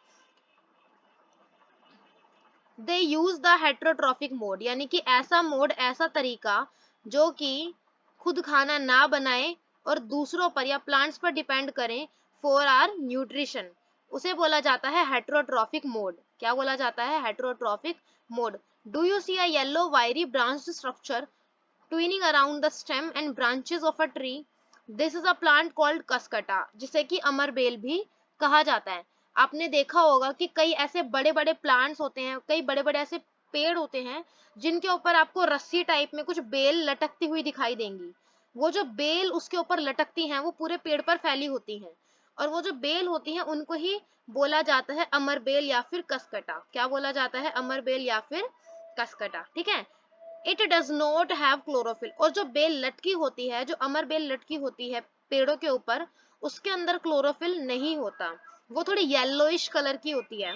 दे यूज द हेट्रोट्रॉफिक मोड, यानी कि ऐसा मोड, ऐसा तरीका जो कि खुद खाना ना बनाए और दूसरों पर या प्लांट्स पर डिपेंड करें फॉर आर न्यूट्रिशन, उसे बोला जाता है हेट्रोट्रॉफिक मोड। क्या बोला जाता है, heterotrophic mode. Do you see a yellow wiry branched structure twining around the stem and branches of a tree, this is a plant called cuscuta, जिसे कि अमरबेल भी कहा जाता है। आपने देखा होगा कि कई ऐसे बड़े बड़े प्लांट्स होते हैं, कई बड़े बड़े ऐसे पेड़ होते हैं जिनके ऊपर आपको रस्सी टाइप में कुछ बेल लटकती हुई दिखाई देंगी। वो जो बेल उसके ऊपर लटकती हैं वो पूरे पेड़ पर फैली होती हैं, और वो जो बेल होती हैं उनको ही बोला जाता है अमरबेल या फिर कसकटा। क्या बोला जाता है, अमरबेल या फिर कसकटा, ठीक है। It does not have chlorophyll, और जो बेल लटकी होती है, जो अमर बेल लटकी होती है पेड़ों के ऊपर, उसके अंदर क्लोरोफिल नहीं होता, वो थोड़ी येलोइश कलर की होती है।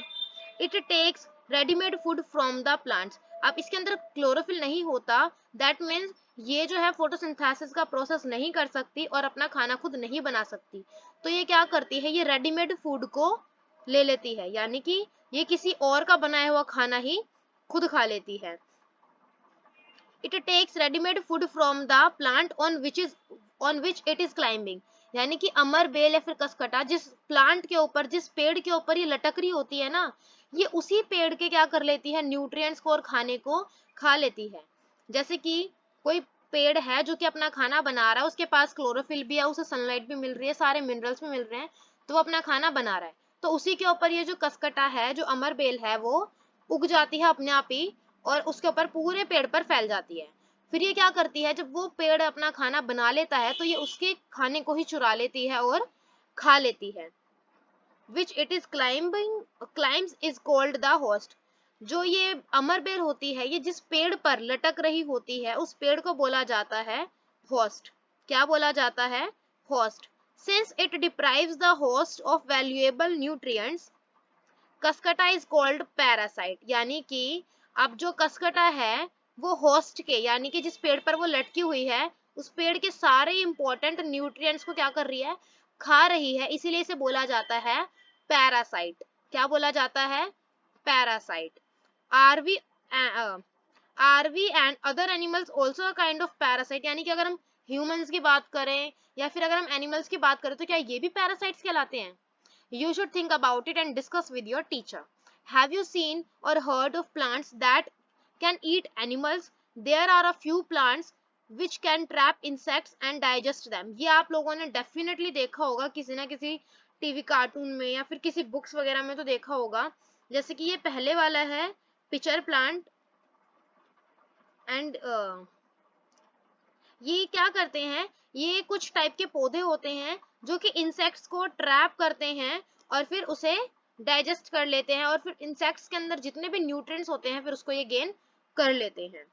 It takes readymade food from the plants, अब इसके अंदर क्लोरोफिल नहीं होता, दैट मीन्स ये जो है फोटोसिंथेसिस का प्रोसेस नहीं कर सकती और अपना खाना खुद नहीं बना सकती। तो ये क्या करती है, ये रेडीमेड फूड को ले लेती है, यानी कि ये किसी और का बनाया हुआ खाना ही खुद खा लेती है। It takes ready-made food from the plant on which it is climbing। यानी कि अमर बेल या फिर कसकटा जिस प्लांट के ऊपर, जिस पेड़ के ऊपर ये लटक रही होती है ना, ये उसी पेड़ के क्या कर लेती है, न्यूट्रिएंट्स को और खाने को खा लेती है। जैसे कि कोई पेड़ है जो कि अपना खाना बना रहा है, उसके पास क्लोरोफिल भी है, उसे सनलाइट भी मिल रही है, सारे मिनरल्स भी मिल रहे हैं, तो वो अपना खाना बना रहा है। तो उसी के ऊपर ये जो कसकटा है, जो अमर बेल है, वो उग जाती है अपने आप ही और उसके ऊपर पूरे पेड़ पर फैल जाती है। फिर ये क्या करती है, जब वो पेड़ अपना खाना बना लेता है तो ये उसके खाने को ही चुरा लेती है और खा लेती है। which it is climbs is called the host। जो ये अमर बेल होती है, ये जिस पेड़ पर लटक रही होती है, उस पेड़ को बोला जाता है host। क्या बोला जाता है, host। since it deprives the host of valuable nutrients, cuscuta is called parasite. यानी कि अब जो कसकटा है वो होस्ट के, यानी कि जिस पेड़ पर वो लटकी हुई है, उस पेड़ के सारे इंपॉर्टेंट न्यूट्रिएंट्स को क्या कर रही है, खा रही है, इसीलिए इसे बोला जाता है पैरासाइट। क्या बोला जाता है, parasite. Are we are we and other animals also a kind of parasite. यानी कि अगर हम ह्यूमंस की बात करें या फिर अगर हम एनिमल्स की बात करें, तो क्या ये भी पैरासाइट्स कहलाते हैं? You should think about it and discuss with your teacher. Have you seen or heard of plants that can eat animals? There are a few plants which can trap insects and digest them। ये आप लोगों ने definitely देखा होगा किसी ना किसी TV cartoon में या फिर किसी बुक्स वगैरह में तो देखा होगा। जैसे कि ये पहले वाला है पिचर प्लांट एंड ये क्या करते हैं, ये कुछ टाइप के पौधे होते हैं जो कि इंसेक्ट्स को ट्रैप करते हैं और फिर उसे डाइजेस्ट कर लेते हैं और फिर इंसेक्ट्स के अंदर जितने भी न्यूट्रिएंट्स होते हैं फिर उसको ये गेन कर लेते हैं।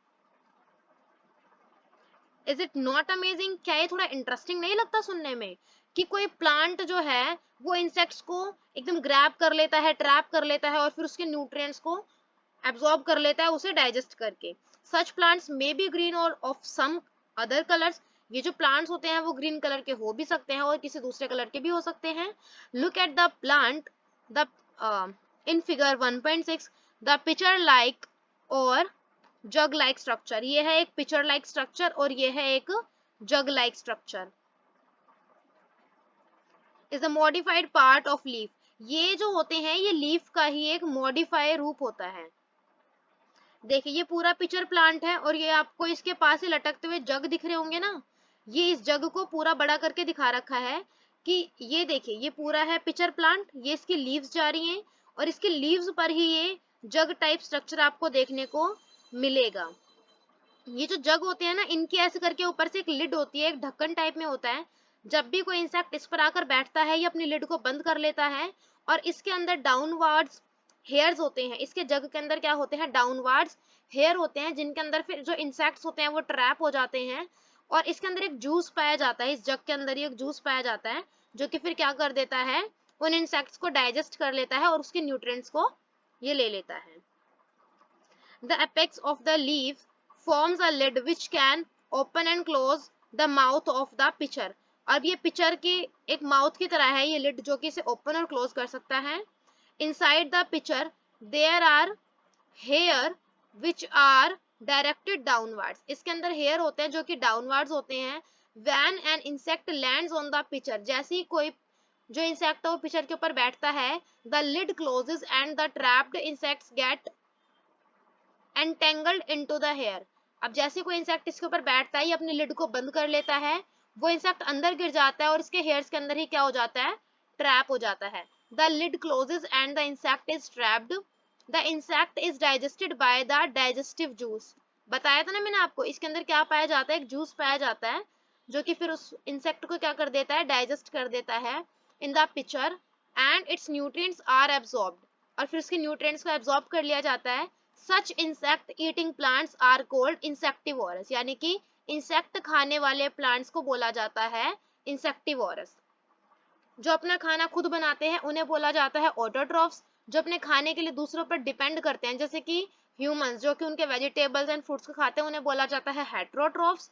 Is it not amazing? क्या ये थोड़ा इंटरेस्टिंग नहीं लगता सुनने में कि कोई प्लांट जो है वो इंसेक्ट्स को एकदम ग्रैब कर लेता है, ट्रैप कर लेता है और फिर उसके न्यूट्रिएंट्स को एब्जॉर्ब कर लेता है उसे डाइजेस्ट करके। सच प्लांट्स मे बी ग्रीन और ऑफ सम अदर कलर्स। ये जो प्लांट्स होते हैं वो ग्रीन कलर के हो भी सकते हैं और किसी दूसरे कलर के भी हो सकते हैं। Look at the plant the in figure 1.6 the pitcher like or jug like structure. ये है एक पिचर लाइक स्ट्रक्चर और ये है एक jug like structure. Is the modified part of leaf. ये जो होते हैं ये लीफ का ही एक मॉडिफाई रूप होता है। देखिए ये पूरा पिचर प्लांट है और ये आपको इसके पास ही लटकते हुए जग दिख रहे होंगे ना, ये इस जग को पूरा बड़ा करके दिखा रखा है कि ये देखिए ये पूरा है पिचर प्लांट, ये इसकी लीव्स जा रही हैं और इसके लीव्स पर ही ये जग टाइप स्ट्रक्चर आपको देखने को मिलेगा। ये जो जग होते हैं ना, इनकी ऐसे करके ऊपर से एक लिड होती है, एक ढक्कन टाइप में होता है। जब भी कोई इंसेक्ट इस पर आकर बैठता है ये अपनी लिड को बंद कर लेता है और इसके अंदर डाउनवर्ड्स हेयर्स होते हैं। इसके जग के अंदर क्या होते हैं, डाउनवर्ड्स हेयर होते हैं जिनके अंदर फिर जो इंसेक्ट्स होते हैं वो ट्रैप हो जाते हैं और इसके अंदर एक जूस पाया जाता है। इस जग के अंदर ही एक जूस पाया जाता है जो कि फिर क्या कर देता है, उन इंसेक्ट्स को डाइजेस्ट कर लेता है और उसके न्यूट्रिएंट्स को ये ले लेता है। The apex of the leaf forms a lid which can open and close the mouth of the pitcher। अब ये पिचर की एक माउथ की तरह है ये लिड जो कि इसे ओपन और क्लोज कर सकता है। Inside the pitcher there are hair which are directed downwards। इसके अंदर हेयर होते हैं जो कि डाउनवर्ड्स होते हैं। When an insect lands on the pitcher, जैसे ही कोई जो इंसेक्ट है वो पिचर के ऊपर बैठता है, the lid closes and the trapped insects get entangled into the hair। अब जैसे कोई इंसेक्ट इसके ऊपर बैठता है ये अपनी लिड को बंद कर लेता है, वो इंसेक्ट अंदर गिर जाता है और इसके हेयर्स के अंदर ही क्या हो जाता है, ट्रैप हो जाता है। The lid closes and the insect is trapped. The insect is digested by the digestive juice. बताया था ना मैंने आपको, इसके अंदर क्या पाया जाता है, एक जूस पाया जाता है जो कि फिर उस इंसेक्ट को क्या कर देता है, डाइजेस्ट कर देता है in the picture and its nutrients are absorbed. और फिर उसके न्यूट्रिएंट्स को एब्सॉर्ब कर लिया जाता है। Such insect eating plants are called insectivorous। यानी कि इंसेक्ट खाने वाले प्लांट्स को बोला जाता है इंसेक्टिवोरस। जो अपना खाना खुद बनाते हैं उन्हें बोला जाता है ऑटोट्रॉफ्स। जो अपने खाने के लिए दूसरों पर डिपेंड करते हैं जैसे कि ह्यूमंस जो कि उनके वेजिटेबल्स एंड फ्रूट्स को खाते हैं उन्हें बोला जाता है हेट्रोट्रॉफ्स।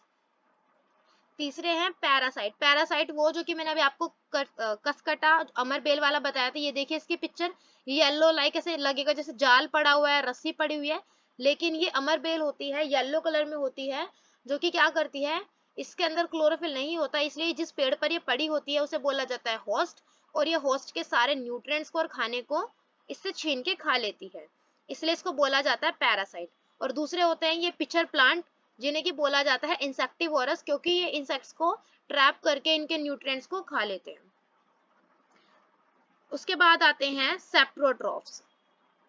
तीसरे हैं पैरासाइट। पैरासाइट वो जो कि मैंने अभी आपको कसकटा अमर बेल वाला बताया था, ये देखिए इसकी पिक्चर, येलो लाइक ऐसे लगेगा जैसे जाल पड़ा हुआ है, रस्सी पड़ी हुई है, लेकिन ये अमर बेल होती है, येलो कलर में होती है, जो कि क्या करती है, इसके अंदर क्लोरोफिल नहीं होता, इसलिए जिस पेड़ पर ये पड़ी होती है उसे बोला जाता है होस्ट, और ये होस्ट के सारे न्यूट्रिएंट्स को और खाने को इससे छीन के खा लेती है, इसलिए इसको बोला जाता है पैरासाइट। और दूसरे होते हैं ये पिचर प्लांट, जिन्हें की बोला जाता है इंसेक्टिवोरस, क्योंकि ये इंसेक्ट्स को ट्रैप करके इनके न्यूट्रिएंट्स को खा लेते हैं। उसके बाद आते हैं सेप्रोट्रॉफ्स।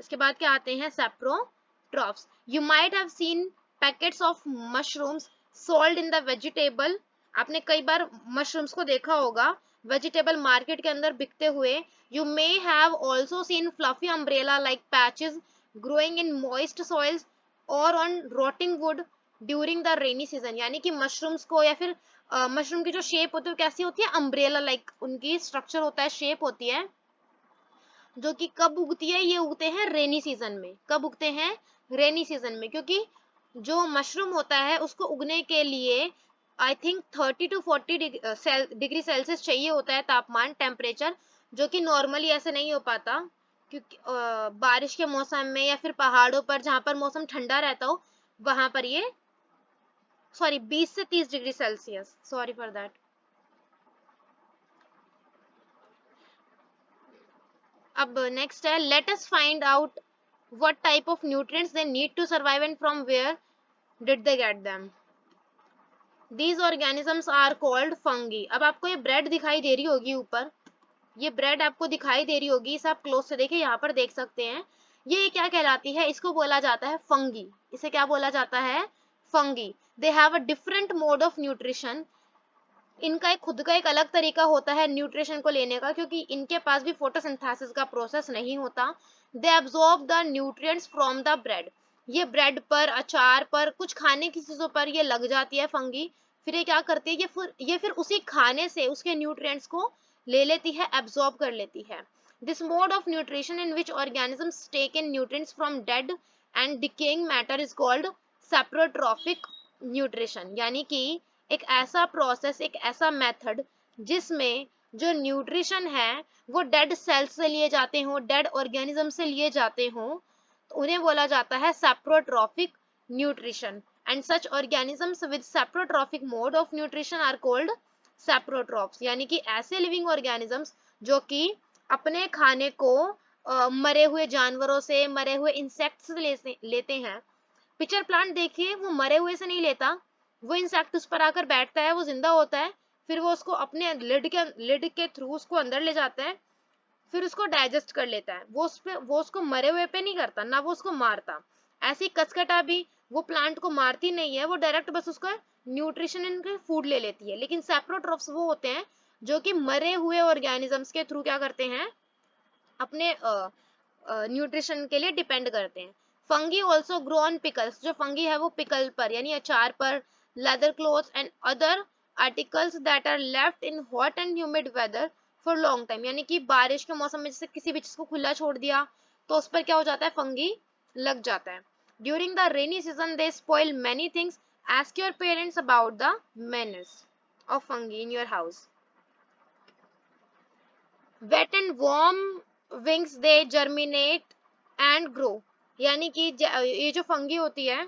इसके बाद क्या आते हैं, saprotrophs. You might have seen packets of mushrooms sold in the vegetable, आपने कई बार मशरूम्स को देखा होगा वेजिटेबल मार्केट के अंदर बिकते हुए। You may have also seen fluffy umbrella like patches growing in moist soils और on rotting wood during the rainy season, यानी कि मशरूम्स को या फिर मशरूम की जो शेप होती है वो कैसी होती है, अम्ब्रेला लाइक उनकी स्ट्रक्चर होता है, शेप होती है, जो कि कब उगती है, ये उगते हैं रेनी सीजन में। कब उगते हैं, रेनी सीजन में, क्योंकि जो मशरूम होता है उसको उगने के लिए I think 30 to 40 degree Celsius चाहिए होता है तापमान, टेम्परेचर, जो कि नॉर्मली ऐसे नहीं हो पाता, क्योंकि बारिश के मौसम में या फिर पहाड़ों पर जहां पर मौसम ठंडा रहता हो वहां पर ये 20 से 30 degree Celsius, sorry for that. अब नेक्स्ट है, let us find out what type of nutrients they need to survive and from where did they get them. These organisms are called fungi. अब आपको ये ब्रेड दिखाई दे रही होगी ऊपर, ये ब्रेड आपको दिखाई दे रही होगी, इसे आप क्लोज से देखिए, यहाँ पर देख सकते हैं, ये क्या कहलाती है, इसको बोला जाता है फंगी। इसे क्या बोला जाता है, fungi. They have a different mode of nutrition, इनका एक खुद का एक अलग तरीका होता है न्यूट्रिशन को लेने का, क्योंकि इनके पास भी फोटोसिंथेसिस का प्रोसेस नहीं होता। They absorb the nutrients from the bread, ये ब्रेड पर, अचार पर, कुछ खाने की चीजों पर ये लग जाती है फंगी, फिर ये क्या करती है, ये फिर उसी खाने से उसके न्यूट्रिएंट्स को ले लेती है, एब्जॉर्ब कर लेती है। This mode of nutrition in which organisms take in nutrients from dead and decaying matter is called saprotrophic nutrition, यानी कि एक ऐसा प्रोसेस, एक ऐसा मेथड जिसमें जो न्यूट्रिशन है वो डेड सेल्स से लिए जाते हो, डेड ऑर्गेनिज्म से लिए जाते हो, तो उन्हें बोला जाता है saprotrophic nutrition. And such organisms with saprotrophic mode of nutrition are called saprotrophs, यानी कि ऐसे लिविंग ऑर्गेनिजम्स जो कि अपने खाने को मरे हुए जानवरों से, मरे हुए इंसेक्ट्स से लेते हैं। पिचर प्लांट देखिए, वो मरे हुए से नहीं लेता, वो इंसेक्ट उस पर आकर बैठता है, वो जिंदा होता है, फिर वो उसको अपने लिड के थ्रू उसको अंदर ले जाता है, फिर उसको डाइजेस्ट कर लेता है, वो उसको मरे हुए पे नहीं करता, ना वो उसको मारता। ऐसी कचकटा भी वो प्लांट को मारती नहीं है, वो डायरेक्ट बस उसका न्यूट्रिशन इनके फूड ले लेती है। लेकिन सेप्रोट्रॉफ्स वो होते हैं जो कि मरे हुए ऑर्गेनिजम्स के थ्रू क्या करते हैं, अपने न्यूट्रिशन के लिए डिपेंड करते हैं। Fungi also grow on pickles, जो फंगी है वो पिकल पर यानी अचार पर, leather clothes and other articles that are left in hot and humid weather for long time, यानी कि बारिश के मौसम में जैसे किसी भी चीज को खुला छोड़ दिया तो उस पर क्या हो जाता है, फंगी लग जाता है। During the rainy season they spoil many things, ask your parents about the menace of fungi in your house. Wet and warm wings they germinate and grow, यानी कि ये जो फंगी होती है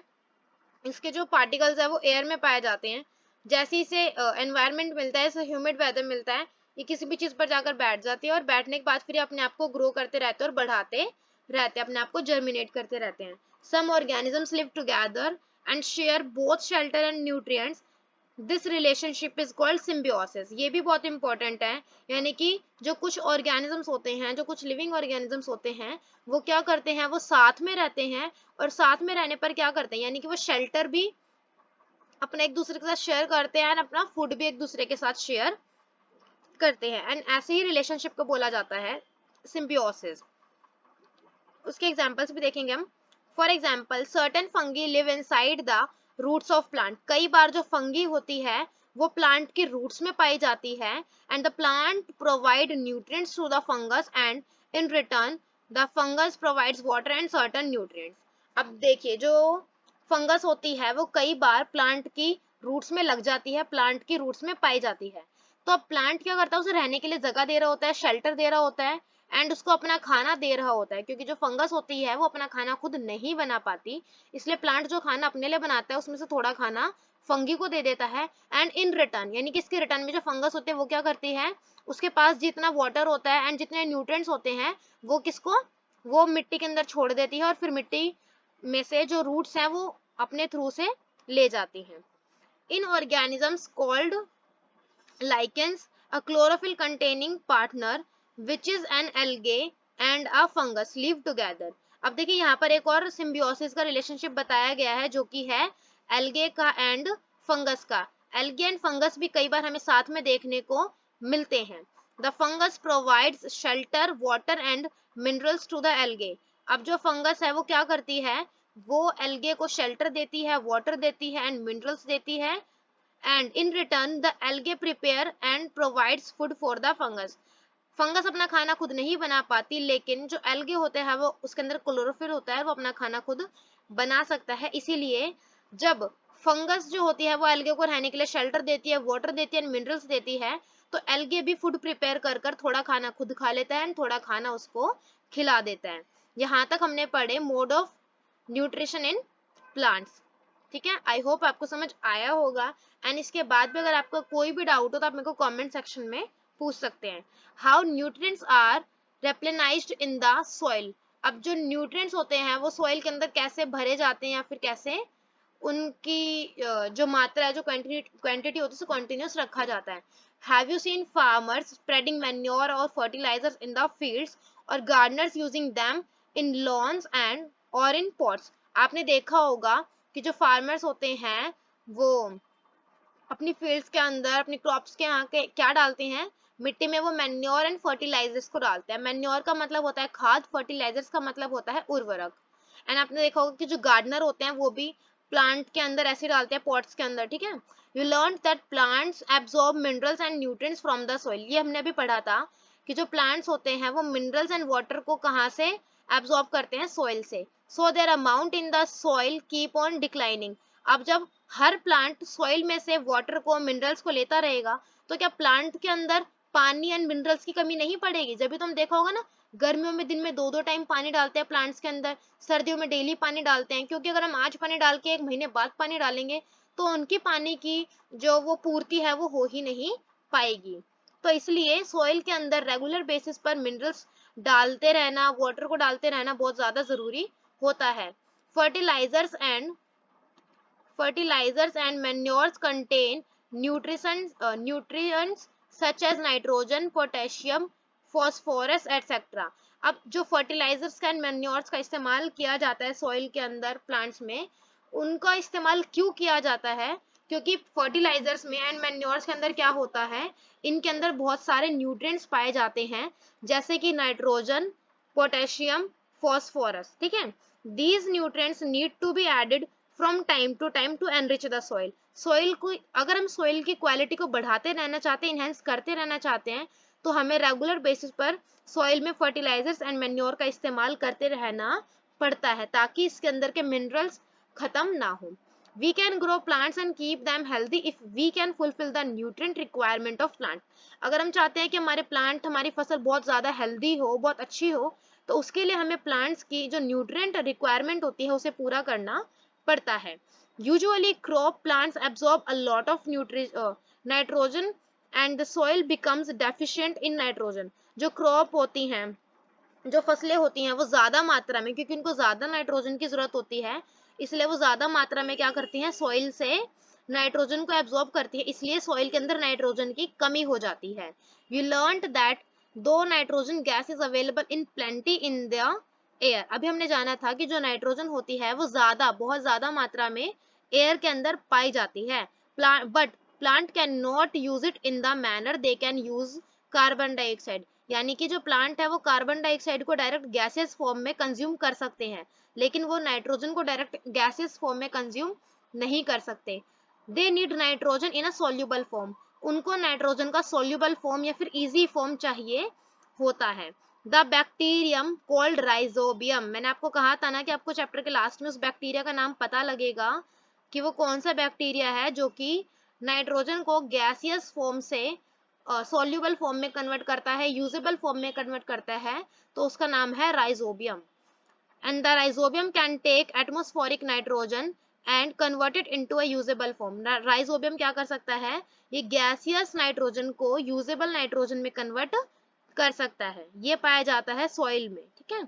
इसके जो पार्टिकल्स है वो एयर में पाए जाते हैं, जैसे इसे एनवायरनमेंट मिलता है, इसे ह्यूमिड वेदर मिलता है, ये किसी भी चीज पर जाकर बैठ जाती है और बैठने के बाद फिर अपने आप को ग्रो करते रहते हैं और बढ़ाते रहते हैं, अपने आप को जर्मिनेट करते रहते हैं। Some organisms live together and share both shelter and nutrients, this relationship is called symbiosis, ये भी बहुत इंपॉर्टेंट है, यानी कि जो कुछ ऑर्गेनिजम्स होते हैं, जो कुछ लिविंग ऑर्गेनिजम्स होते हैं, वो क्या करते हैं, वो साथ में रहते हैं, और साथ में रहने पर क्या करते हैं, यानी कि वो शेल्टर भी अपना एक दूसरे के साथ शेयर करते हैं, अपना फूड भी एक दूसरे के साथ शेयर करते हैं, एंड ऐसे ही रिलेशनशिप को बोला जाता है सिम्बियोसिस। उसके एग्जांपल्स भी देखेंगे हम। For example certain fungi live inside the roots of plant, कई बार जो फंगी होती है वो प्लांट के रूट्स में पाई जाती है, and the plant provide nutrients to the fungus and in return the fungus provides water and certain nutrients. अब देखिए, जो फंगस होती है वो कई बार प्लांट की रूट्स में लग जाती है, प्लांट की रूट्स में पाई जाती है, तो अब प्लांट क्या करता है, उसे रहने के लिए जगह दे रहा होता है, शेल्टर दे रहा होता है, एंड उसको अपना खाना दे रहा होता है, क्योंकि जो फंगस होती है वो अपना खाना खुद नहीं बना पाती, इसलिए प्लांट जो खाना अपने लिए बनाता है उसमें से थोड़ा खाना फंगी को दे देता है। एंड इन रिटर्न, यानी कि इसके रिटर्न में जो फंगस होते हैं वो क्या करती है, उसके पास जितना वाटर होता है एंड जितने न्यूट्रिएंट्स होते हैं वो किसको, वो मिट्टी के अंदर छोड़ देती है, और फिर मिट्टी में से जो रूट्स हैं वो अपने थ्रू से ले जाती हैं। In organisms called lichens, a chlorophyll containing partner which is an algae and a fungus live together। अब देखिए यहाँ पर एक और सिम्बियोसिस का रिलेशनशिप बताया गया है, जो कि है एल्गे का एंड फंगस का। एल्गे एंड फंगस भी कई बार हमें साथ में देखने को मिलते हैं। The fungus provides shelter, water and minerals to the algae. अब जो फंगस है वो क्या करती है, वो एल्गे को शेल्टर देती है, वाटर देती है एंड मिनरल्स देती है, and in return the algae prepare and provides food for the fungus। Fungus अपना खाना खुद नहीं बना पाती, लेकिन जो एल्गे होते हैं वो उसके अंदर क्लोरोफिल होता है, वो अपना खाना खुद बना सकता है। इसीलिए जब फंगस जो होती है वो एल्गे को रहने के लिए शेल्टर देती है, वाटर देती है, मिनरल्स देती है, तो एल्गे भी फूड प्रिपेयर कर कर थोड़ा खाना खुद खा लेता है एंड थोड़ा खाना उसको खिला देता है। यहाँ तक हमने पढ़े mode of nutrition in plants. ठीक है, आई होप आपको समझ आया होगा। एंड इसके बाद भी अगर आपको कोई भी डाउट हो तो आप मेरे को कमेंट सेक्शन में पूछ सकते हैं। How nutrients are replenished in the soil. अब जो न्यूट्रिएंट्स होते हैं वो सॉइल के अंदर कैसे भरे जाते हैं, या फिर कैसे उनकी जो मात्रा है, जो क्वांटिटी होती है उसे कंटिन्यूस रखा जाता है। Have you seen farmers spreading manure और फर्टिलाइजर्स इन द फील्ड्स और Gardner's using them in loans and और इन पॉट्स। आपने देखा होगा कि जो फार्मर्स होते हैं वो अपनी फील्ड्स के अंदर अपनी क्रॉप्स के यहाँ के क्या डालते हैं, मिट्टी में वो मैन्योर एंड फर्टिलाइजर्स को डालते हैं। मैन्योर का मतलब होता है खाद, फर्टिलाइजर्स का मतलब होता है उर्वरक। एंड आपने देखा होगा कि जो गार्डनर होते हैं वो भी प्लांट के अंदर ऐसे डालते हैं पॉट्स के अंदर। ठीक है, you learn that plants absorb minerals and nutrients from the soil. ये हमने अभी पढ़ा था कि जो प्लांट्स होते हैं वो मिनरल्स एंड वाटर को कहाँ से एब्सॉर्ब करते हैं, सॉइल से। So their amount in the soil keep on declining. अब जब हर प्लांट सॉइल में से वाटर को, मिनरल्स को लेता रहेगा, तो क्या प्लांट के अंदर पानी एंड मिनरल्स की कमी नहीं पड़ेगी। जब भी तुम देखा होगा ना, गर्मियों में दिन में 2-2 टाइम पानी डालते हैं प्लांट्स के अंदर, सर्दियों में डेली पानी डालते हैं, क्योंकि अगर हम आज पानी डाल के 1 महीने बाद पानी डालेंगे तो उनकी पानी की जो वो पूर्ति है वो हो ही नहीं पाएगी। तो इसलिए सॉइल के अंदर रेगुलर बेसिस पर मिनरल्स डालते रहना, वाटर को डालते रहना बहुत ज्यादा जरूरी होता है। Fertilizers and Fertilizers and manures contain nutrients such as nitrogen, potassium, phosphorus, etc. अब जो फर्टिलाइजर्स का एंड मैन्योर्स का इस्तेमाल किया जाता है सॉइल के अंदर प्लांट्स में, उनका इस्तेमाल क्यों किया जाता है, क्योंकि फर्टिलाइजर्स में एंड मैन्योर्स के अंदर क्या होता है, इनके अंदर बहुत सारे न्यूट्रिएंट्स पाए जाते हैं, जैसे कि नाइट्रोजन, पोटेशियम, फॉस्फोरस। ठीक है, these nutrients need to be added from time to time to enrich the soil. Soil को अगर हम सॉइल की क्वालिटी को बढ़ाते रहना चाहते हैं, इनहेंस करते रहना चाहते हैं, तो हमें रेगुलर बेसिस पर सॉइल में फर्टिलाइजर्स एंड मैन्योर का इस्तेमाल करते रहना पड़ता है, ताकि इसके अंदर के मिनरल्स खत्म ना हो। We can grow plants and keep them healthy if we can fulfil the nutrient requirement of plant. अगर हम चाहते हैं कि हमारे प्लांट, हमारी फसल बहुत ज्यादा हेल्दी हो, बहुत अच्छी हो, तो उसके लिए हमें प्लांट्स की जो न्यूट्रिएंट रिक्वायरमेंट होती है उसे पूरा करना पड़ता है। Usually crop plants absorb a lot of nitrogen and the soil becomes deficient in nitrogen. जो क्रॉप होती हैं, जो फसलें होती हैं वो ज्यादा मात्रा में, क्योंकि उनको ज्यादा नाइट्रोजन की जरूरत होती है, इसलिए वो ज्यादा मात्रा में क्या करती हैं, सॉइल से नाइट्रोजन को एब्सॉर्ब करती है, इसलिए सॉइल के अंदर नाइट्रोजन की कमी हो जाती है। वी लर्नड दैट दो nitrogen gas is available in plenty in the air. अभी हमने जाना था कि जो नाइट्रोजन होती है वो ज्यादा, बहुत ज्यादा मात्रा में एयर के अंदर पाई जाती है, but plant can not use it in the manner they can use carbon dioxide. यानी कि जो प्लांट है वो कार्बन डाइऑक्साइड को डायरेक्ट गैसेस फॉर्म में कंज्यूम कर सकते हैं, लेकिन वो नाइट्रोजन को डायरेक्ट गैसेस फॉर्म में कंज्यूम नहीं कर सकते। They need nitrogen in a soluble form. उनको नाइट्रोजन का सोल्यूबल फॉर्म या फिर इजी फॉर्म चाहिए होता है। द बैक्टीरियम कॉल्ड राइजोबियम, मैंने आपको कहा था ना कि आपको चैप्टर के लास्ट में उस बैक्टीरिया का नाम पता लगेगा कि वो कौन सा बैक्टीरिया है जो कि नाइट्रोजन को गैसियस फॉर्म से सॉल्यूबल फॉर्म में कन्वर्ट करता है, यूजेबल फॉर्म में कन्वर्ट करता है, तो उसका नाम है rhizobium. And the rhizobium can take atmospheric nitrogen and convert it into a usable form. Rhizobium क्या कर सकता है, ये गैसियस नाइट्रोजन को यूजेबल नाइट्रोजन में कन्वर्ट कर सकता है। ये पाया जाता है सॉइल में, ठीक है।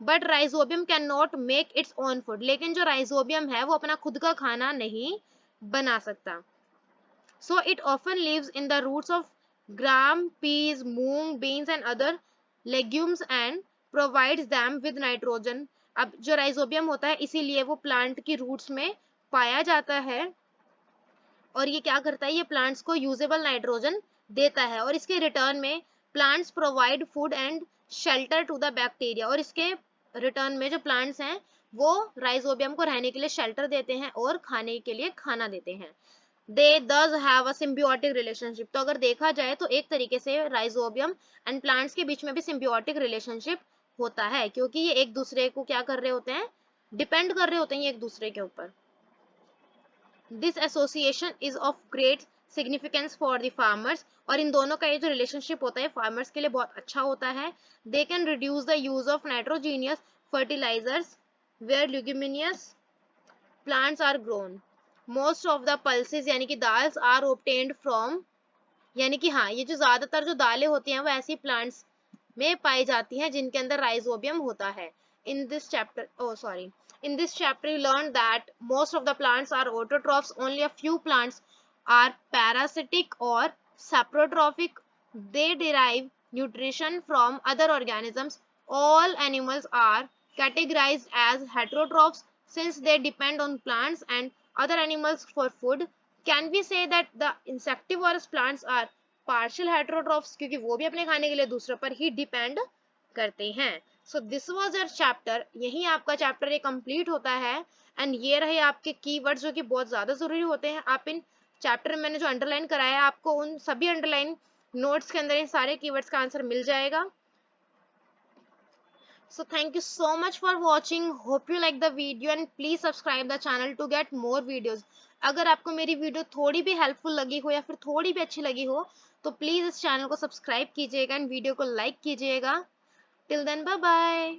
But rhizobium can not make its own food, लेकिन जो राइजोबियम है वो अपना खुद का खाना नहीं बना सकता। So it often lives in the roots of gram, peas, moong, beans and other legumes and provides them with nitrogen। अब जो राइजोबियम होता है इसीलिए वो प्लांट की रूट्स में पाया जाता है, और ये क्या करता है, ये प्लांट्स को यूजेबल नाइट्रोजन देता है, और इसके रिटर्न में plants provide food and shelter to the bacteria. और इसके रिटर्न में जो प्लांट्स हैं वो राइजोबियम को रहने के लिए शेल्टर देते हैं और खाने के लिए खाना देते हैं। दे दस हैव अ सिम्बियोटिक रिलेशनशिप। तो अगर देखा जाए तो एक तरीके से राइजोबियम एंड प्लांट्स के बीच में भी सिम्बियोटिक रिलेशनशिप होता है, क्योंकि ये एक दूसरे को क्या कर रहे होते हैं, डिपेंड कर रहे होते हैं ये एक दूसरे के ऊपर। This association is of great significance for the farmers. और इन दोनों का ये जो रिलेशनशिप होता है फार्मर्स के लिए बहुत अच्छा होता है। They can reduce the use of nitrogenous fertilisers where leguminous plants are grown. Most of the pulses यानी कि दाल्स आर ऑब्टेन्ड फ्रॉम, यानी कि हाँ, ये जो ज्यादातर जो दालें होती हैं वो ऐसी प्लांट्स में पाई जाती हैं जिनके अंदर राइजोबियम होता है। In this chapter, oh sorry, in this chapter you learned that most of the plants are autotrophs, only a few plants are parasitic or saprotrophic, they derive nutrition from other organisms, all animals are categorized as heterotrophs since they depend on plants and other animals for food। can we say that the insectivorous plants are partial heterotrophs, क्योंकि वो भी अपने खाने के लिए दूसरों पर ही depend करते हैं। So this was your chapter, यही आपका चैप्टर ये कंप्लीट होता है। एंड ये रहे आपके कीवर्ड्स जो कि बहुत ज्यादा जरूरी होते हैं। आप इन चैप्टर में मैंने जो अंडरलाइन कराया है आपको उन सभी अंडरलाइन नोट्स के अंदर इन सारे कीवर्ड्स का आंसर मिल जाएगा। So thank you so much for watching. Hope you like the video and please subscribe the channel to get more videos। अगर आपको मेरी वीडियो थोड़ी भी हेल्पफुल लगी हो या फिर थोड़ी भी अच्छी लगी हो तो प्लीज इस चैनल को सब्सक्राइब कीजिएगा एंड वीडियो को लाइक कीजिएगा। Till then, bye bye।